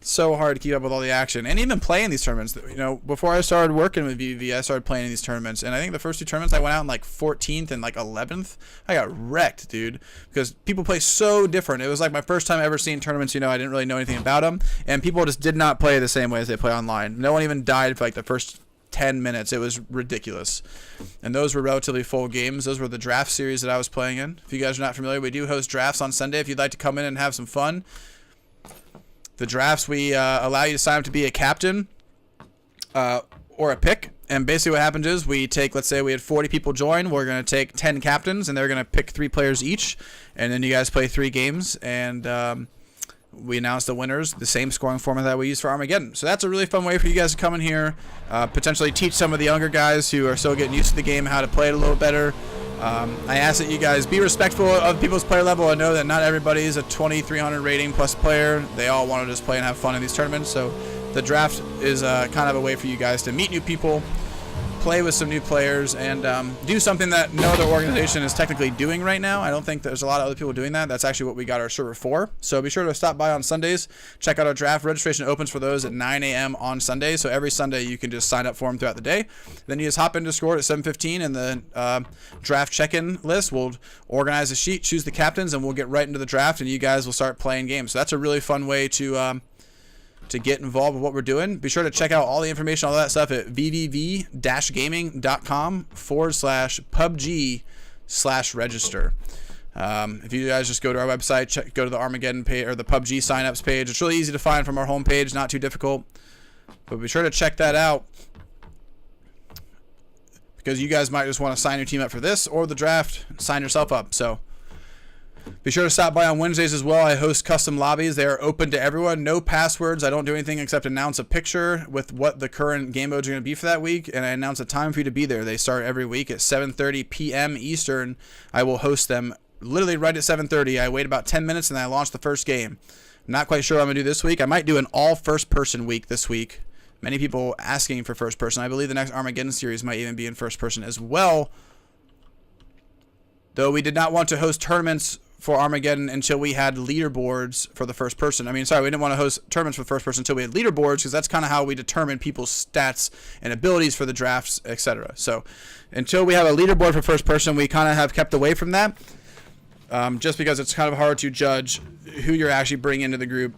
So hard to keep up with all the action. And even playing these tournaments. You know, before I started working with vVv, I started playing in these tournaments. And I think the first 2 tournaments, I went out in like 14th and like 11th. I got wrecked, dude. Because people play so different. It was like my first time ever seeing tournaments, you know, I didn't really know anything about them. And people just did not play the same way as they play online. No one even died for like the first 10 minutes. It was ridiculous. And those were relatively full games. Those were the draft series that I was playing in. If you guys are not familiar, we do host drafts on Sunday. If you'd like to come in and have some fun. The drafts, we allow you to sign up to be a captain or a pick. And basically what happens is we take, let's say we had 40 people join. We're going to take 10 captains, and they're going to pick 3 players each. And then you guys play 3 games. And we announce the winners, the same scoring format that we use for Armageddon. So that's a really fun way for you guys to come in here, potentially teach some of the younger guys who are still getting used to the game how to play it a little better. I ask that you guys be respectful of people's player level. I know that not everybody is a 2,300 rating plus player. They all want to just play and have fun in these tournaments. So the draft is kind of a way for you guys to meet new people, play with some new players, and do something that no other organization is technically doing right now. I don't think there's a lot of other people doing that. That's actually what we got our server for. So be sure to stop by on Sundays. Check out our draft. Registration opens for those at 9 a.m. on Sunday. So every Sunday you can just sign up for them throughout the day. Then you just hop into Discord at 7:15 and the draft check-in list. We'll organize a sheet, choose the captains, and we'll get right into the draft, and you guys will start playing games. So that's a really fun way to get involved with what we're doing. Be sure to check out all the information, all that stuff at vvv-gaming.com/PUBG/register. If you guys just go to our website, go to the Armageddon page or the PUBG signups page. It's really easy to find from our homepage, not too difficult. But be sure to check that out, because you guys might just want to sign your team up for this or the draft, sign yourself up. So be sure to stop by on Wednesdays as well. I host custom lobbies. They are open to everyone. No passwords. I don't do anything except announce a picture with what the current game modes are going to be for that week, and I announce a time for you to be there. They start every week at 7:30 p.m. Eastern. I will host them literally right at 7:30. I wait about 10 minutes and I launch the first game. I'm not quite sure what I'm going to do this week. I might do an all first-person week this week. Many people asking for first person. I believe the next Armageddon series might even be in first person as well. Though we did not want to host tournaments for Armageddon until we had leaderboards for the first person. We didn't want to host tournaments for the first person until we had leaderboards, because that's kind of how we determine people's stats and abilities for the drafts, etc. So until we have a leaderboard for first person, we kind of have kept away from that, just because it's kind of hard to judge who you're actually bringing into the group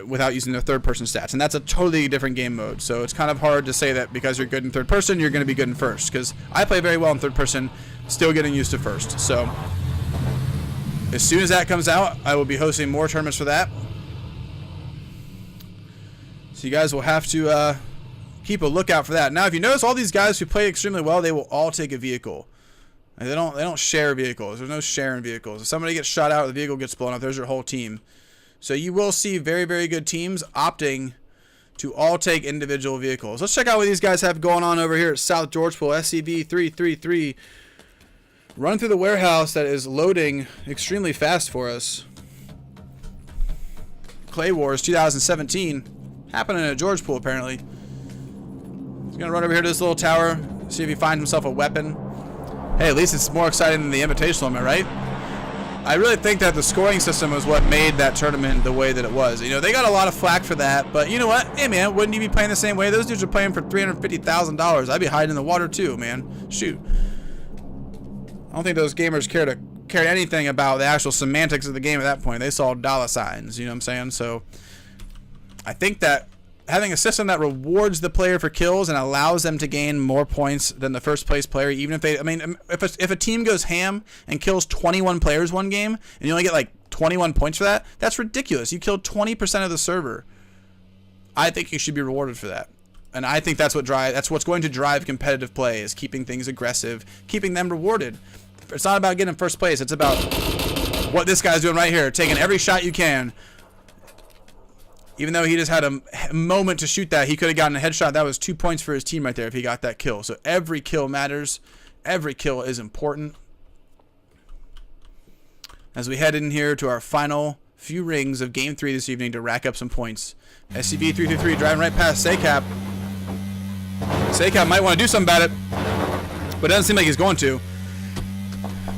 without using the third person stats, and that's a totally different game mode. So it's kind of hard to say that because you're good in third person, you're going to be good in first, because I play very well in third person, still getting used to first. So as soon as that comes out, I will be hosting more tournaments for that. So you guys will have to keep a lookout for that. Now, if you notice, all these guys who play extremely well, they will all take a vehicle. And they don't share vehicles. There's no sharing vehicles. If somebody gets shot out, the vehicle gets blown up, there's your whole team. So you will see very, very good teams opting to all take individual vehicles. Let's check out what these guys have going on over here at South Georgetown. SCV-333 running through the warehouse that is loading extremely fast for us. Clay Wars 2017 happening at Georgetown apparently. He's gonna run over here to this little tower, see if he finds himself a weapon. Hey, at least it's more exciting than the Invitational, am I right? I really think that the scoring system was what made that tournament the way that it was. You know, they got a lot of flack for that, but you know what? Hey, man, wouldn't you be playing the same way? Those dudes are playing for $350,000. I'd be hiding in the water too, man. Shoot. I don't think those gamers cared anything about the actual semantics of the game at that point. They saw dollar signs, you know what I'm saying? So I think that having a system that rewards the player for kills and allows them to gain more points than the first place player, even if they, if a team goes ham and kills 21 players one game and you only get like 21 points for that, that's ridiculous. You killed 20% of the server. I think you should be rewarded for that. And I think that's what's going to drive competitive play, is keeping things aggressive, keeping them rewarded. It's not about getting first place. It's about what this guy's doing right here, taking every shot you can. Even though he just had a moment to shoot that, he could have gotten a headshot. That was 2 points for his team right there if he got that kill. So every kill matters. Every kill is important. As we head in here to our final few rings of Game 3 this evening to rack up some points. SCV-333 driving right past Saycap. Saycap might want to do something about it, but it doesn't seem like he's going to.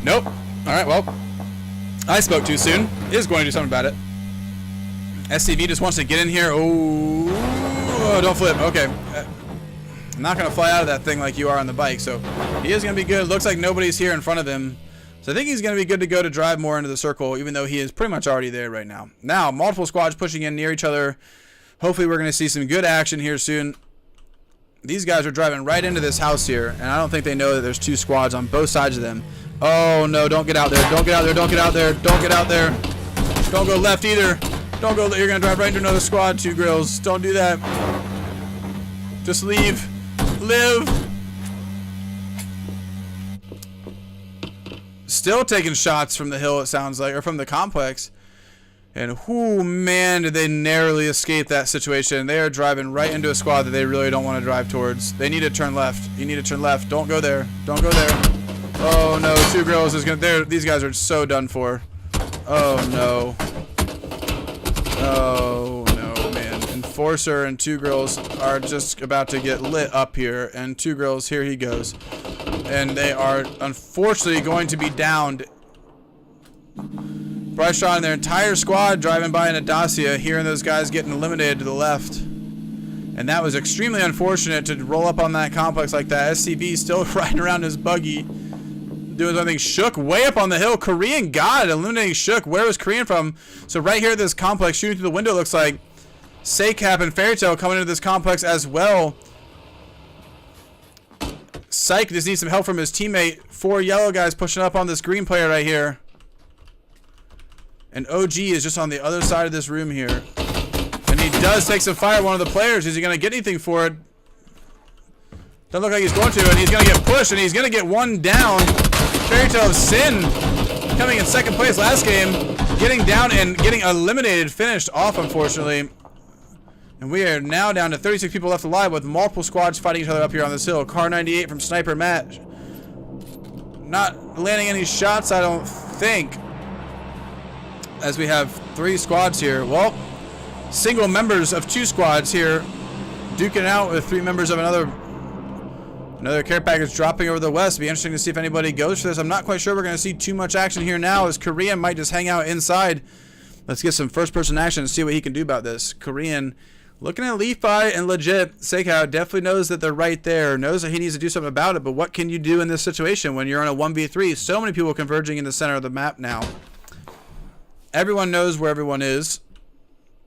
Nope. All right, well, I spoke too soon. He is going to do something about it. SCV just wants to get in here. Oh, don't flip. Okay. I'm not going to fly out of that thing like you are on the bike, so he is going to be good. Looks like nobody's here in front of him. So I think he's going to be good to go to drive more into the circle, even though he is pretty much already there right now. Now, multiple squads pushing in near each other. Hopefully we're going to see some good action here soon. These guys are driving right into this house here, and I don't think they know that there's two squads on both sides of them. Oh, no, don't get out there. Don't get out there. Don't get out there. Don't get out there. Don't go left either. Don't go. You're going to drive right into another squad, Two Grills. Don't do that. Just leave. Live. Still taking shots from the hill, it sounds like, or from the complex. And whoo, man, did they narrowly escape that situation. They are driving right into a squad that they really don't want to drive towards. They need to turn left. You need to turn left. Don't go there. Don't go there. Oh, no. Two Grills is going to... These guys are so done for. Oh, no. Oh, no, man. Enforcer and Two Grills are just about to get lit up here. And Two Grills, here he goes. And they are, unfortunately, going to be downed. Bryce Shaw and their entire squad driving by in a Dacia, hearing those guys getting eliminated to the left. And that was extremely unfortunate to roll up on that complex like that. SCV still riding around his buggy, doing something. Shook way up on the hill. Korean God eliminating Shook. Where was Korean from? So right here, this complex shooting through the window, looks like Saycap and Fairytale coming into this complex as well. Psych just needs some help from his teammate. 4 yellow guys pushing up on this green player right here. And OG is just on the other side of this room here. And he does take some fire at one of the players. Is he going to get anything for it? Doesn't look like he's going to, and he's going to get pushed, and he's going to get one down. Fairy Tale of Sin coming in second place last game. Getting down and getting eliminated, finished off, unfortunately. And we are now down to 36 people left alive with multiple squads fighting each other up here on this hill. Car 98 from Sniper Matt. Not landing any shots, I don't think. As we have 3 squads here. Well, single members of 2 squads here. Duking it out with 3 members of another care package dropping over the west. Be interesting to see if anybody goes for this. I'm not quite sure we're going to see too much action here now, as Korean might just hang out inside. Let's get some first-person action and see what he can do about this. Korean looking at Leafy and legit. Seikao definitely knows that they're right there, knows that he needs to do something about it, but what can you do in this situation when you're on a 1v3? So many people converging in the center of the map now. Everyone knows where everyone is.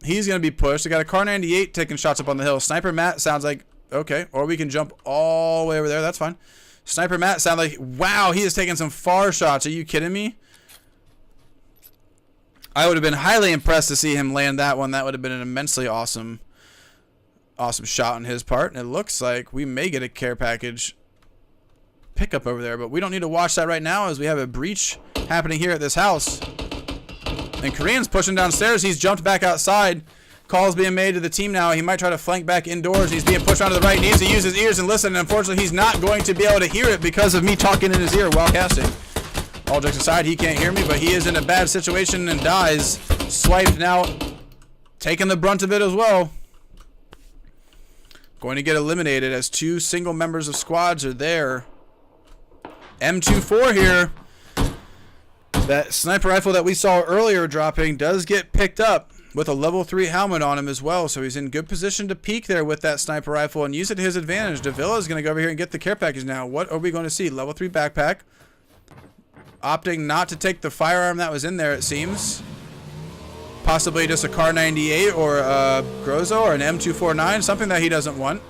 He's going to be pushed. They got a Car 98 taking shots up on the hill. Sniper Matt sounds like, okay, or we can jump all the way over there. That's fine. Sniper Matt sounds like, wow, he is taking some far shots. Are you kidding me? I would have been highly impressed to see him land that one. That would have been an immensely awesome shot on his part. And it looks like we may get a care package pickup over there, but we don't need to watch that right now, as we have a breach happening here at this house. And Korean's pushing downstairs. He's jumped back outside. Calls being made to the team now. He might try to flank back indoors. He's being pushed onto the right. He needs to use his ears and listen. And unfortunately, he's not going to be able to hear it because of me talking in his ear while casting. All jokes aside, he can't hear me, but he is in a bad situation and dies. Swiped now, taking the brunt of it as well. Going to get eliminated as 2 single members of squads are there. M24 here. That sniper rifle that we saw earlier dropping does get picked up with a level 3 helmet on him as well. So he's in good position to peek there with that sniper rifle and use it to his advantage. Davila is going to go over here and get the care package now. What are we going to see? Level 3 backpack. Opting not to take the firearm that was in there, it seems. Possibly just a Car 98 or a Grozo or an M249. Something that he doesn't want.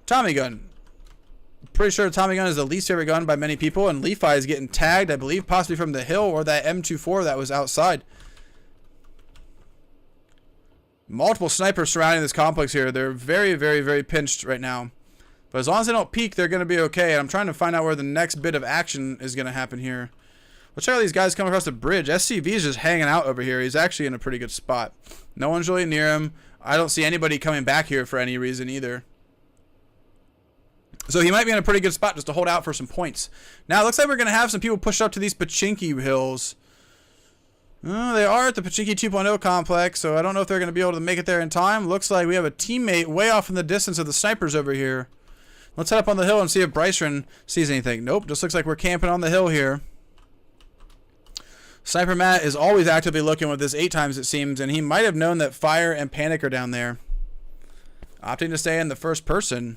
Tommy gun. Pretty sure Tommy gun is the least favorite gun by many people, and Leafy is getting tagged, I believe, possibly from the hill or that M24 that was outside. Multiple snipers surrounding this complex here. They're very, very, very pinched right now. But as long as they don't peek, they're going to be okay. And I'm trying to find out where the next bit of action is going to happen here. Let's check out these guys coming across the bridge. SCV is just hanging out over here. He's actually in a pretty good spot. No one's really near him. I don't see anybody coming back here for any reason either. So he might be in a pretty good spot just to hold out for some points. Now it looks like we're going to have some people push up to these Pachinki hills. They are at the Pachinki 2.0 complex, so I don't know if they're going to be able to make it there in time. Looks like we have a teammate way off in the distance of the snipers over here. Let's head up on the hill and see if Bryson sees anything. Nope, just looks like we're camping on the hill here. Sniper Matt is always actively looking with this 8 times it seems, and he might have known that Fire and Panic are down there. Opting to stay in the first person.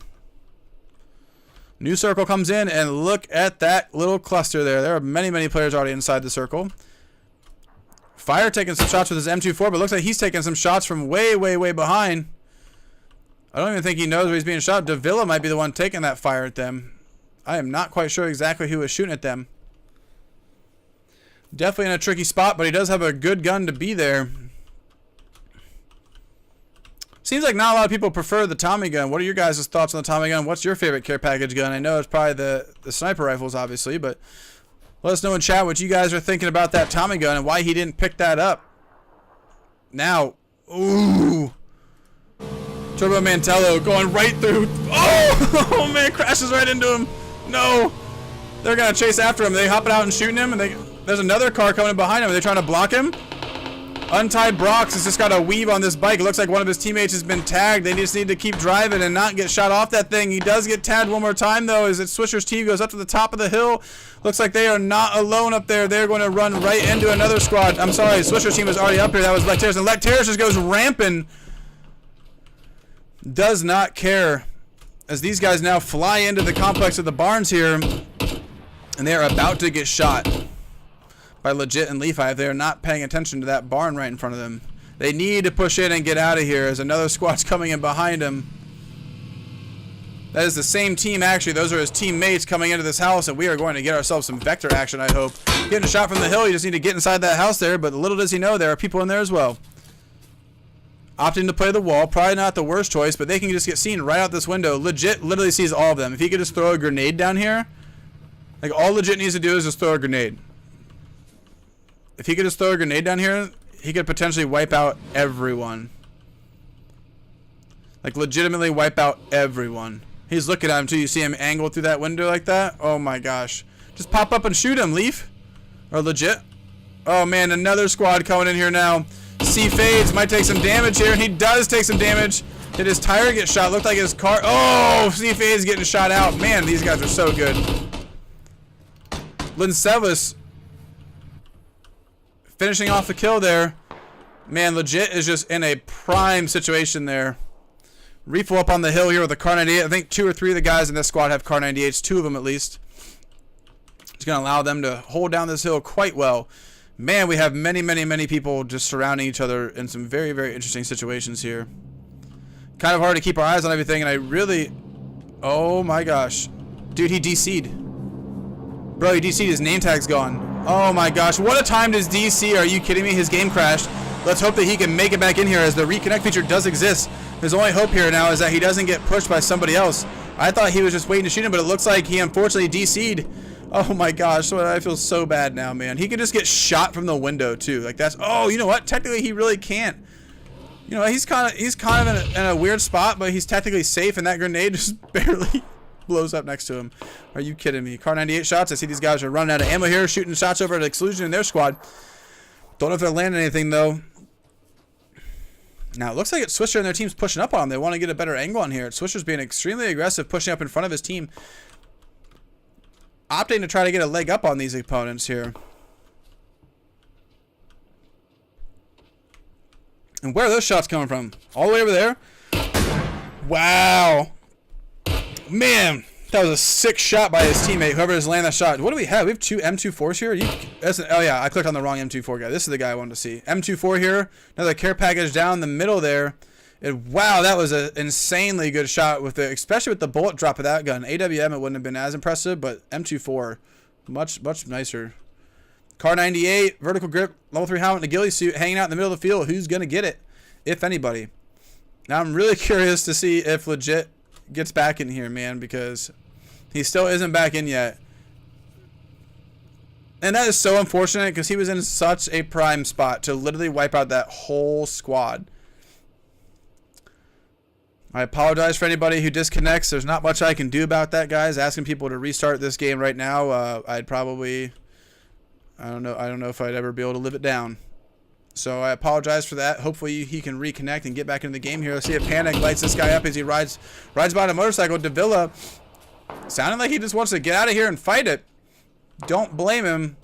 New circle comes in, and look at that little cluster there. There are many, many players already inside the circle. Fire taking some shots with his M24, but looks like he's taking some shots from way, way, way behind. I don't even think he knows where he's being shot. Davila might be the one taking that fire at them. I am not quite sure exactly who was shooting at them. Definitely in a tricky spot, but he does have a good gun to be there. Seems like not a lot of people prefer the Tommy gun. What are your guys' thoughts on the Tommy gun? What's your favorite care package gun? I know it's probably the sniper rifles, obviously, but let us know in chat what you guys are thinking about that Tommy gun and why he didn't pick that up. Now, ooh. Turbo Mantello going right through. Oh, oh man, crashes right into him. No. They're going to chase after him. They hopping out and shooting him, and there's another car coming behind him. Are they trying to block him? Untied Brox has just got a weave on this bike. It looks like one of his teammates has been tagged. They just need to keep driving and not get shot off that thing. He does get tagged one more time, though, as Swisher's team goes up to the top of the hill. Looks like they are not alone up there. They're going to run right into another squad. I'm sorry, Swisher's team is already up here. That was Lecteris, and Lecteris just goes ramping. Does not care, as these guys now fly into the complex of the barns here, and they are about to get shot by Legit and Leafy if they are not paying attention to that barn right in front of them. They need to push in and get out of here as another squad's coming in behind him. That is the same team, actually. Those are his teammates coming into this house, and we are going to get ourselves some vector action, I hope. Getting a shot from the hill, you just need to get inside that house there, but little does he know there are people in there as well. Opting to play the wall. Probably not the worst choice, but they can just get seen right out this window. Legit literally sees all of them. If he could just throw a grenade down here, like all Legit needs to do is just throw a grenade. If he could just throw a grenade down here, he could potentially wipe out everyone. Like legitimately wipe out everyone. He's looking at him too. You see him angle through that window like that? Oh my gosh. Just pop up and shoot him, Leaf. Or Legit. Oh man, another squad coming in here now. C fades, might take some damage here. He does take some damage. Did his tire get shot? Looked like his car. Oh, C fades getting shot out. Man, these guys are so good. Lincelis finishing off the kill there. Man, Legit is just in a prime situation there. Refill up on the hill here with the Car 98. I think 2 or 3 of the guys in this squad have Car 98s. 2 of them at least. It's going to allow them to hold down this hill quite well. Man, we have many people just surrounding each other in some very interesting situations here. Kind of hard to keep our eyes on everything, and I really... Oh my gosh. Dude, he DC'd. Bro, he DC'd. His name tag's gone. Oh my gosh. What a time does DC? Are you kidding me? His game crashed. Let's hope that he can make it back in here as the reconnect feature does exist. His only hope here now is that he doesn't get pushed by somebody else. I thought he was just waiting to shoot him, but it looks like he unfortunately DC'd. Oh my gosh, so I feel so bad now, man. He could just get shot from the window too. Like that's, oh, you know what? Technically he really can't. You know, he's kind of in a weird spot, but he's technically safe, and that grenade just barely blows up next to him. Are you kidding me? Car 98 shots. I see these guys are running out of ammo here, shooting shots over at Exclusion in their squad. Don't know if they're landing anything though. Now, it looks like it's Swisher and their team's pushing up on him. They want to get a better angle on here. Swisher's being extremely aggressive, pushing up in front of his team. Opting to try to get a leg up on these opponents here. And where are those shots coming from? All the way over there? Wow. Man, that was a sick shot by his teammate, whoever is landing that shot. What do we have? We have 2 M24s here? Oh yeah, I clicked on the wrong M24 guy. This is the guy I wanted to see. M24 here. Another care package down the middle there. Wow, that was an insanely good shot, with the, especially with the bullet drop of that gun. AWM, it wouldn't have been as impressive, but M24, much nicer. Car 98, vertical grip, level 3 helmet, and a ghillie suit, hanging out in the middle of the field. Who's going to get it, if anybody? Now, I'm really curious to see if Legit gets back in here, man, because he still isn't back in yet. And that is so unfortunate, because he was in such a prime spot to literally wipe out that whole squad. I apologize for anybody who disconnects. There's not much I can do about that, guys. Asking people to restart this game right now, I'd probably, I don't know if I'd ever be able to live it down. So I apologize for that. Hopefully he can reconnect and get back into the game here. Let's see if Panic lights this guy up as he rides by on a motorcycle. Davila sounding like he just wants to get out of here and fight it. Don't blame him.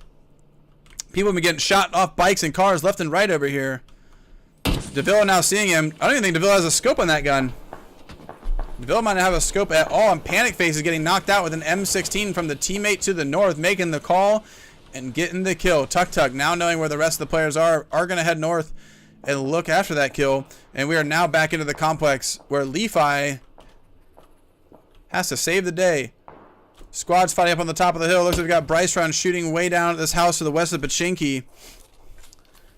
People have been getting shot off bikes and cars left and right over here. Davila now seeing him. I don't even think Davila has a scope on that gun. Davila might not have a scope at all, and Panic Face is getting knocked out with an M16 from the teammate to the north, making the call and getting the kill. Tuk now knowing where the rest of the players are going to head north and look after that kill. And we are now back into the complex where Lefi has to save the day. Squad's fighting up on the top of the hill. Looks like we've got Bryce Run shooting way down at this house to the west of Pachinki.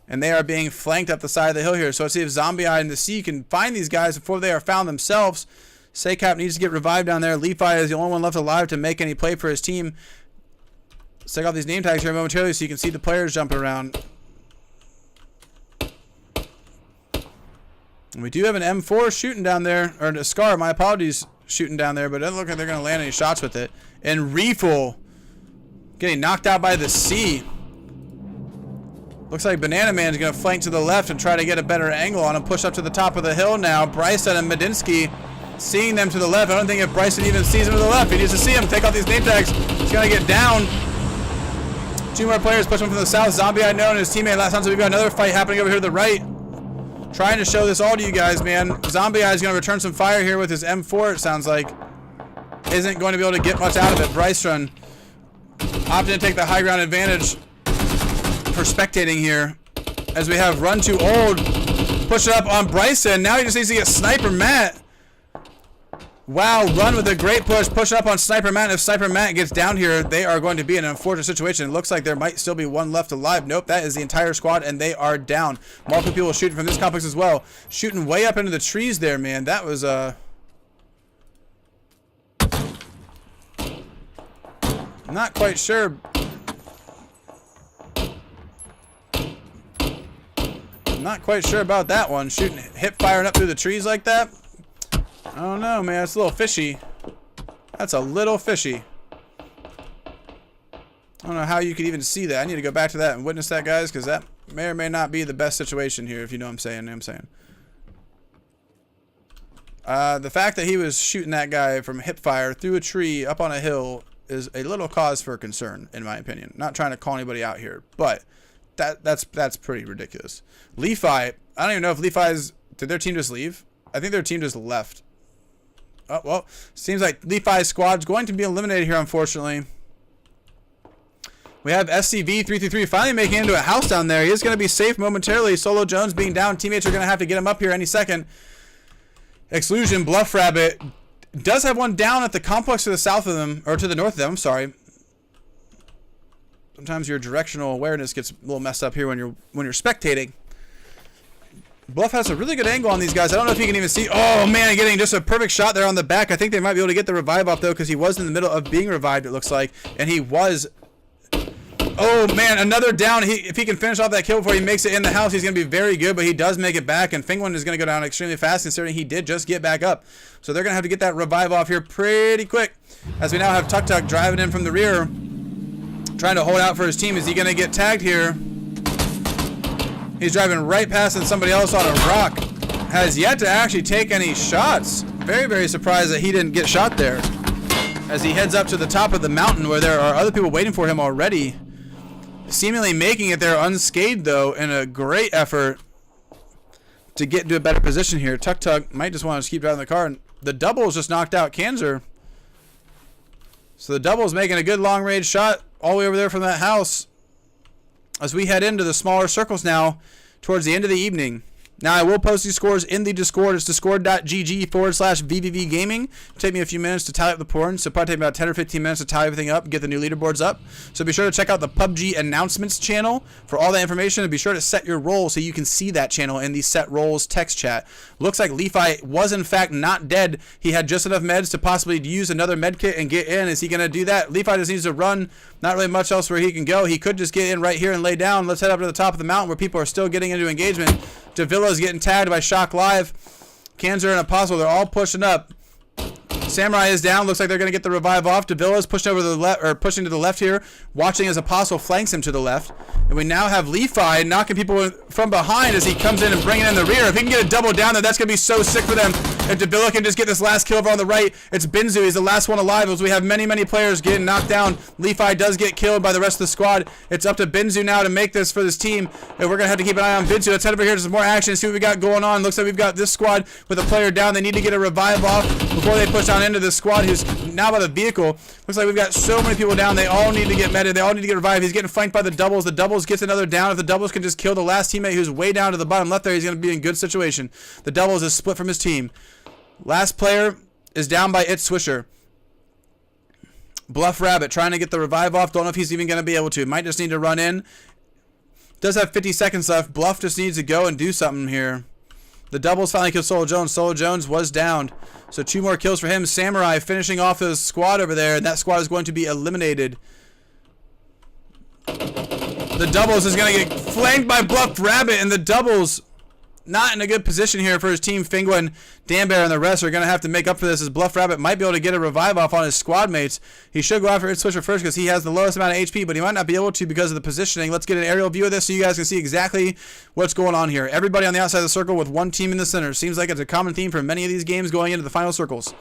And they are being flanked up the side of the hill here. So let's see if Zombie Eye and the Sea can find these guys before they are found themselves. Saycap needs to get revived down there. Lefi is the only one left alive to make any play for his team. Let's take off these name tags here momentarily so you can see the players jumping around. And we do have an M4 shooting down there, or a Scar, my apologies, shooting down there, but it doesn't look like they're going to land any shots with it. And Reeful getting knocked out by the Sea. Looks like Banana Man is going to flank to the left and try to get a better angle on him. Push up to the top of the hill now. Bryson and Medinsky seeing them to the left. I don't think if Bryson even sees him to the left. He needs to see him. Take off these name tags. He's going to get down. 2 more players pushing from the south. Zombie I know and his teammate last time. So we've got another fight happening over here to the right. Trying to show this all to you guys, man. Zombie Eye is going to return some fire here with his M4, it sounds like. Isn't going to be able to get much out of it. Bryce Run opting to take the high ground advantage for spectating here. As we have Run Too Old push it up on Bryson. Now he just needs to get Sniper Matt. Wow, run with a great push. Push up on Sniper Matt. If Sniper Matt gets down here, they are going to be in an unfortunate situation. It looks like there might still be one left alive. Nope, that is the entire squad, and they are down. Multiple people shooting from this complex as well. Shooting way up into the trees there, man. That was, not quite sure. Not quite sure about that one. Shooting, hip firing up through the trees like that. I don't know, man. It's a little fishy. That's a little fishy. I don't know how you could even see that. I need to go back to that and witness that, guys, because that may or may not be the best situation here, if you know what I'm saying. The fact that he was shooting that guy from hip fire through a tree up on a hill is a little cause for concern, in my opinion. Not trying to call anybody out here, but that's pretty ridiculous. Lefi, I don't even know if Lefi's... Did their team just leave? I think their team just left. Oh, well, seems like Lefi's squad's going to be eliminated here, unfortunately. We have SCV-333 finally making it into a house down there. He is going to be safe momentarily. Solo Jones being down. Teammates are going to have to get him up here any second. Exclusion, Bluff Rabbit does have one down at the complex to the south of them, or to the north of them, I'm sorry. Sometimes your directional awareness gets a little messed up here when you're spectating. Bluff has a really good angle on these guys. I don't know if you can even see. Oh, man, getting just a perfect shot there on the back. I think they might be able to get the revive off, though, because he was in the middle of being revived, it looks like. And he was... Oh, man, another down. If he can finish off that kill before he makes it in the house, he's going to be very good, but he does make it back. And Fingwin is going to go down extremely fast, considering he did just get back up. So they're going to have to get that revive off here pretty quick. As we now have Tuk Tuk driving in from the rear, trying to hold out for his team. Is he going to get tagged here? He's driving right past somebody else on a rock. Has yet to actually take any shots. Very, very surprised that he didn't get shot there. As he heads up to the top of the mountain where there are other people waiting for him already. Seemingly making it there unscathed, though, in a great effort to get into a better position here. Tuk Tuk might just want to keep driving the car. And the double is just knocked out Kanzer. So the double is making a good long-range shot all the way over there from that house. As we head into the smaller circles now towards the end of the evening. Now, I will post these scores in the Discord. It's discord.gg/vVv gaming. It'll take me a few minutes to tally up the points. So probably take about 10 or 15 minutes to tally everything up and get the new leaderboards up. So be sure to check out the PUBG announcements channel for all that information. And be sure to set your role so you can see that channel in the set roles text chat. Looks like Lefi was in fact not dead. He had just enough meds to possibly use another med kit and get in. Is he going to do that? Lefi just needs to run. Not really much else where he can go. He could just get in right here and lay down. Let's head up to the top of the mountain where people are still getting into engagement. Davilla's getting tagged by Shock Live. Kanzer and Apostle, they're all pushing up. Samurai is down. Looks like they're going to get the revive off. Davilla's pushed over the left, or pushing to the left here, watching as Apostle flanks him to the left. And we now have Lefi knocking people from behind as he comes in and bringing in the rear. If he can get a double down there, that's going to be so sick for them. If Davilla can just get this last kill over on the right, it's Binzu. He's the last one alive as we have many, many players getting knocked down. Lefi does get killed by the rest of the squad. It's up to Binzu now to make this for this team. And we're going to have to keep an eye on Binzu. Let's head over here to some more action and see what we got going on. Looks like we've got this squad with a player down. They need to get a revive off before they push on into this squad who's now by the vehicle. Looks like we've got so many people down. They all need to get meted. They all need to get revived. He's getting flanked by the doubles. The doubles gets another down. If the doubles can just kill the last teammate who's way down to the bottom left there, he's going to be in good situation. The doubles is split from his team. Last player is down by It Swisher. Bluff Rabbit trying to get the revive off. Don't know if he's even going to be able to. Might just need to run in. Does have 50 seconds left. Bluff just needs to go and do something here. The doubles finally killed Solo Jones. Solo Jones was downed. So 2 more kills for him. Samurai finishing off his squad over there. And that squad is going to be eliminated. The doubles is going to get flanked by Bluff Rabbit. And the doubles not in a good position here for his team. Fingwin, Danbear, and the rest are going to have to make up for this as Bluff Rabbit might be able to get a revive off on his squad mates. He should go after It Swisher first because he has the lowest amount of HP, but he might not be able to because of the positioning. Let's get an aerial view of this so you guys can see exactly what's going on here. Everybody on the outside of the circle with one team in the center. Seems like it's a common theme for many of these games going into the final circles.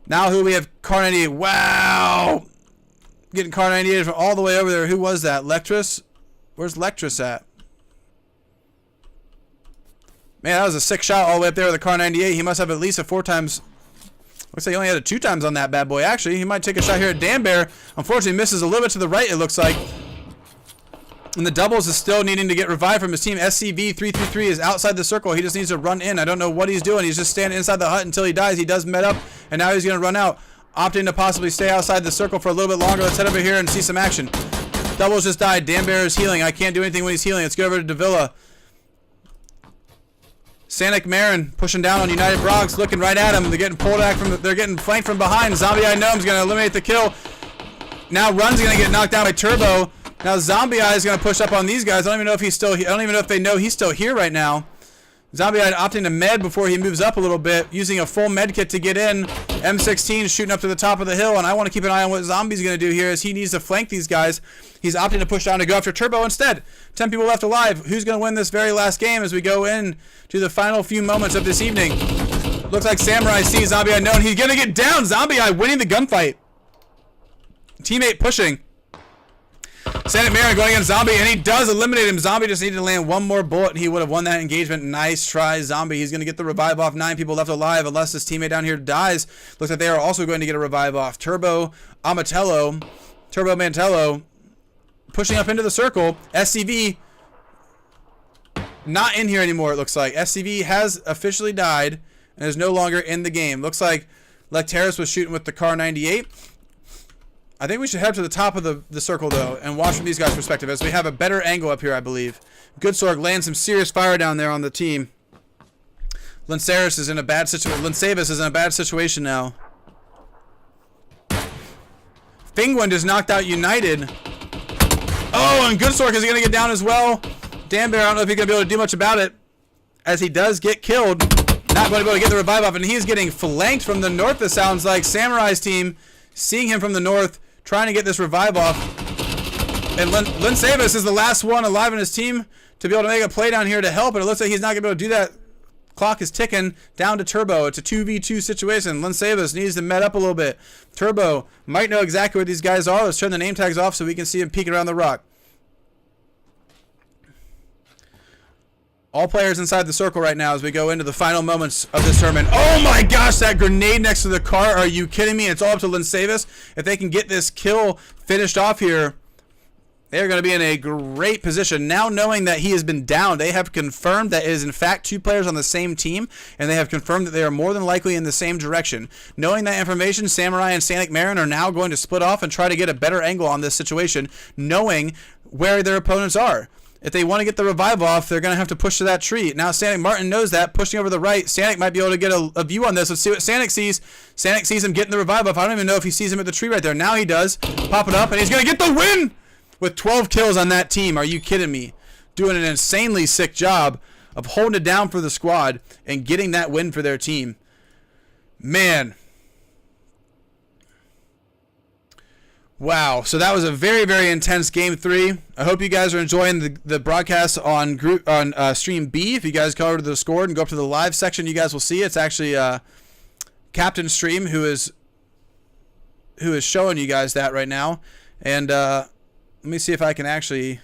Now who we have? Car 98. Wow! Getting Car 98 from all the way over there. Who was that? Lectress? Where's Lectress at? Man, that was a sick shot all the way up there with the Car 98. He must have at least a 4 times. Looks like he only had a 2 times on that bad boy. Actually, he might take a shot here at Danbear. Unfortunately, misses a little bit to the right, it looks like. And the doubles is still needing to get revived from his team. SCV-333 is outside the circle. He just needs to run in. I don't know what he's doing. He's just standing inside the hut until he dies. He does med up and now he's going to run out, opting to possibly stay outside the circle for a little bit longer. Let's head over here and see some action. Doubles just died. Dan Bear is healing. I can't do anything when he's healing. Let's go over to Davila. Sanic Marin pushing down on United Bronx, looking right at him. They're getting pulled back they're getting flanked from behind. Zombie Eye Gnome's going to eliminate the kill. Now Run's going to get knocked down by Turbo. Now Zombie Eye is going to push up on these guys. I don't even know if he's still here. I don't even know if they know he's still here right now. Zombie Eye opting to med before he moves up a little bit, using a full med kit to get in. M16 shooting up to the top of the hill, and I want to keep an eye on what Zombie's going to do here as he needs to flank these guys. He's opting to push down to go after Turbo instead. 10 people left alive. Who's going to win this very last game as we go in to the final few moments of this evening? Looks like Samurai sees Zombie Eye known. He's going to get down. Zombie Eye winning the gunfight. Teammate pushing. Sanic Marin going against Zombie, and he does eliminate him. Zombie just needed to land one more bullet, and he would have won that engagement. Nice try, Zombie. He's going to get the revive off. 9 people left alive, unless his teammate down here dies. Looks like they are also going to get a revive off. Turbo Mantello, pushing up into the circle. SCV, not in here anymore, it looks like. SCV has officially died, and is no longer in the game. Looks like Lecteris was shooting with the Car 98. I think we should head to the top of the circle, though, and watch from these guys' perspective, as we have a better angle up here, I believe. Goodsorg lands some serious fire down there on the team. Linsavis is in a bad situation now. Fingwind is knocked out United. Oh, and Goodsorg is going to get down as well. Dan Bear, I don't know if he's going to be able to do much about it, as he does get killed. Not going to be able to get the revive off, and he's getting flanked from the north, it sounds like. Samurai's team seeing him from the north, trying to get this revive off. And Linsavis is the last one alive in his team to be able to make a play down here to help, and it looks like he's not going to be able to do that. Clock is ticking down to Turbo. It's a 2v2 situation. Linsavis needs to med up a little bit. Turbo might know exactly what these guys are. Let's turn the name tags off so we can see him peeking around the rock. All players inside the circle right now as we go into the final moments of this tournament. Oh my gosh, that grenade next to the car. Are you kidding me? It's all up to Linsavis. If they can get this kill finished off here, they're going to be in a great position. Now knowing that he has been down, they have confirmed that it is in fact 2 players on the same team, and they have confirmed that they are more than likely in the same direction. Knowing that information, Samurai and Sanic Marin are now going to split off and try to get a better angle on this situation, knowing where their opponents are. If they want to get the revive off, they're going to have to push to that tree. Now, Sanic Martin knows that, pushing over the right. Sanic might be able to get a view on this. Let's see what Sanic sees. Sanic sees him getting the revive off. I don't even know if he sees him at the tree right there. Now he does. Pop it up, and he's going to get the win with 12 kills on that team. Are you kidding me? Doing an insanely sick job of holding it down for the squad and getting that win for their team. Man. Wow, so that was a very, very intense Game 3. I hope you guys are enjoying the broadcast on Stream B. If you guys go over to the Discord and go up to the live section, you guys will see it's actually Captain Stream who is showing you guys that right now. And let me see if I can actually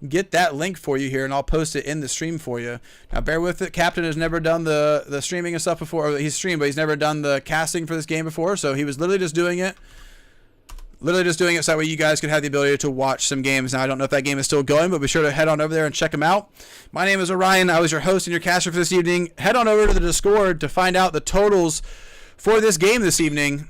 get that link for you here, and I'll post it in the stream for you. Now, bear with it. Captain has never done the streaming and stuff before. Or he's streamed, but he's never done the casting for this game before, so he was literally just doing it. So that way you guys can have the ability to watch some games. Now, I don't know if that game is still going, but be sure to head on over there and check them out. My name is Orion. I was your host and your caster for this evening. Head on over to the Discord to find out the totals for this game this evening,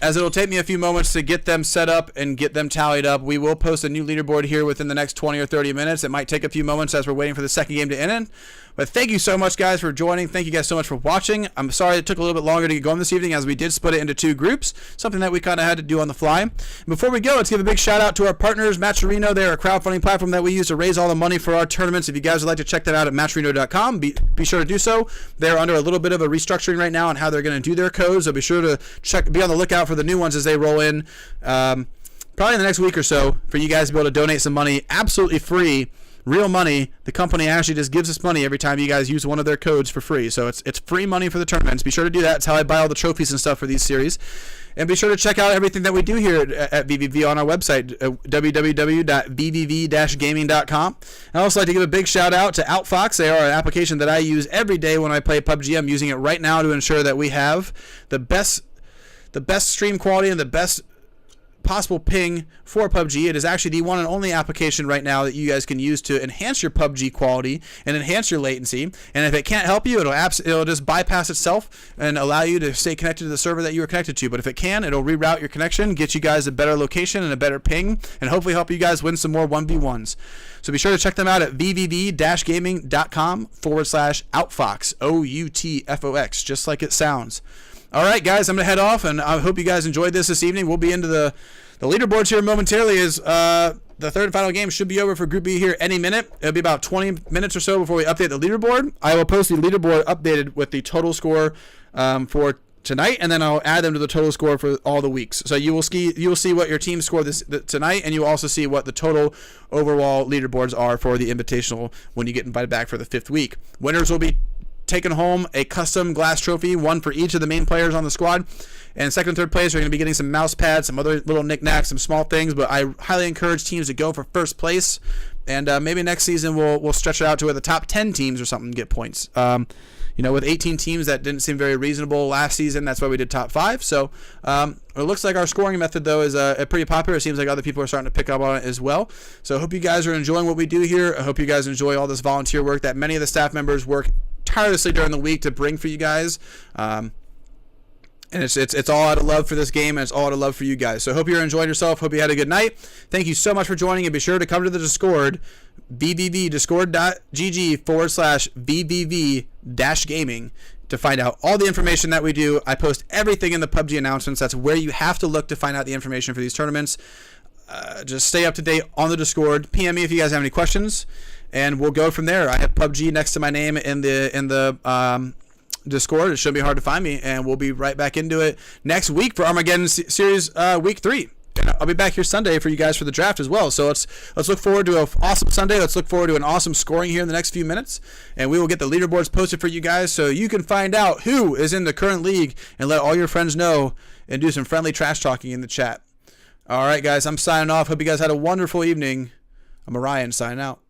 as it'll take me a few moments to get them set up and get them tallied up. We will post a new leaderboard here within the next 20 or 30 minutes. It might take a few moments as we're waiting for the second game to end. But thank you so much, guys, for joining. Thank you guys so much for watching. I'm sorry it took a little bit longer to get going this evening, as we did split it into 2 groups, something that we kind of had to do on the fly. And before we go, let's give a big shout out to our partners, Matcherino. They're a crowdfunding platform that we use to raise all the money for our tournaments. If you guys would like to check that out at matcherino.com, be sure to do so. They're under a little bit of a restructuring right now on how they're going to do their codes, so be sure to be on the lookout for the new ones as they roll in. Probably in the next week or so, for you guys to be able to donate some money absolutely free. Real money. The company actually just gives us money every time you guys use one of their codes for free. So it's free money for the tournaments. Be sure to do that. It's how I buy all the trophies and stuff for these series. And be sure to check out everything that we do here at vVv on our website, www.vvv-gaming.com. I'd also like to give a big shout out to Outfox. They are an application that I use every day when I play PUBG. I'm using it right now to ensure that we have the best stream quality and the best possible ping for PUBG. It is actually the one and only application right now that you guys can use to enhance your PUBG quality and enhance your latency. And if it can't help you, it'll just bypass itself and allow you to stay connected to the server that you are connected to. But if it can, it'll reroute your connection, get you guys a better location and a better ping, and hopefully help you guys win some more 1v1s. So be sure to check them out at vvv-gaming.com/outfox, OUTFOX, just like it sounds. All right, guys, I'm going to head off, and I hope you guys enjoyed this evening. We'll be into the leaderboards here momentarily, as the third and final game should be over for Group B here any minute. It'll be about 20 minutes or so before we update the leaderboard. I will post the leaderboard updated with the total score for tonight, and then I'll add them to the total score for all the weeks. So you will see what your team scored tonight, and you will also see what the total overall leaderboards are for the Invitational when you get invited back for the 5th week. Winners will be taking home a custom glass trophy, one for each of the main players on the squad. And second and third place are going to be getting some mouse pads, some other little knickknacks, some small things. But I highly encourage teams to go for first place. And maybe next season we'll stretch it out to where the top 10 teams or something get points. With 18 teams, that didn't seem very reasonable last season. That's why we did top 5. So it looks like our scoring method, though, is pretty popular. It seems like other people are starting to pick up on it as well. So I hope you guys are enjoying what we do here. I hope you guys enjoy all this volunteer work that many of the staff members work tirelessly during the week to bring for you guys. And it's all out of love for this game, and it's all out of love for you guys. So I hope you're enjoying yourself. Hope you had a good night. Thank you so much for joining, and be sure to come to the Discord, discord.gg/vvv-gaming, to find out all the information that we do. I post everything in the PUBG announcements. That's where you have to look to find out the information for these tournaments. Just stay up to date on the Discord. PM me if you guys have any questions, and we'll go from there. I have PUBG next to my name in the Discord. It shouldn't be hard to find me, and we'll be right back into it next week for Armageddon Series Week 3. And I'll be back here Sunday for you guys for the draft as well. So let's look forward to an awesome Sunday. Let's look forward to an awesome scoring here in the next few minutes, and we will get the leaderboards posted for you guys so you can find out who is in the current league and let all your friends know and do some friendly trash talking in the chat. All right, guys, I'm signing off. Hope you guys had a wonderful evening. I'm Orion signing out.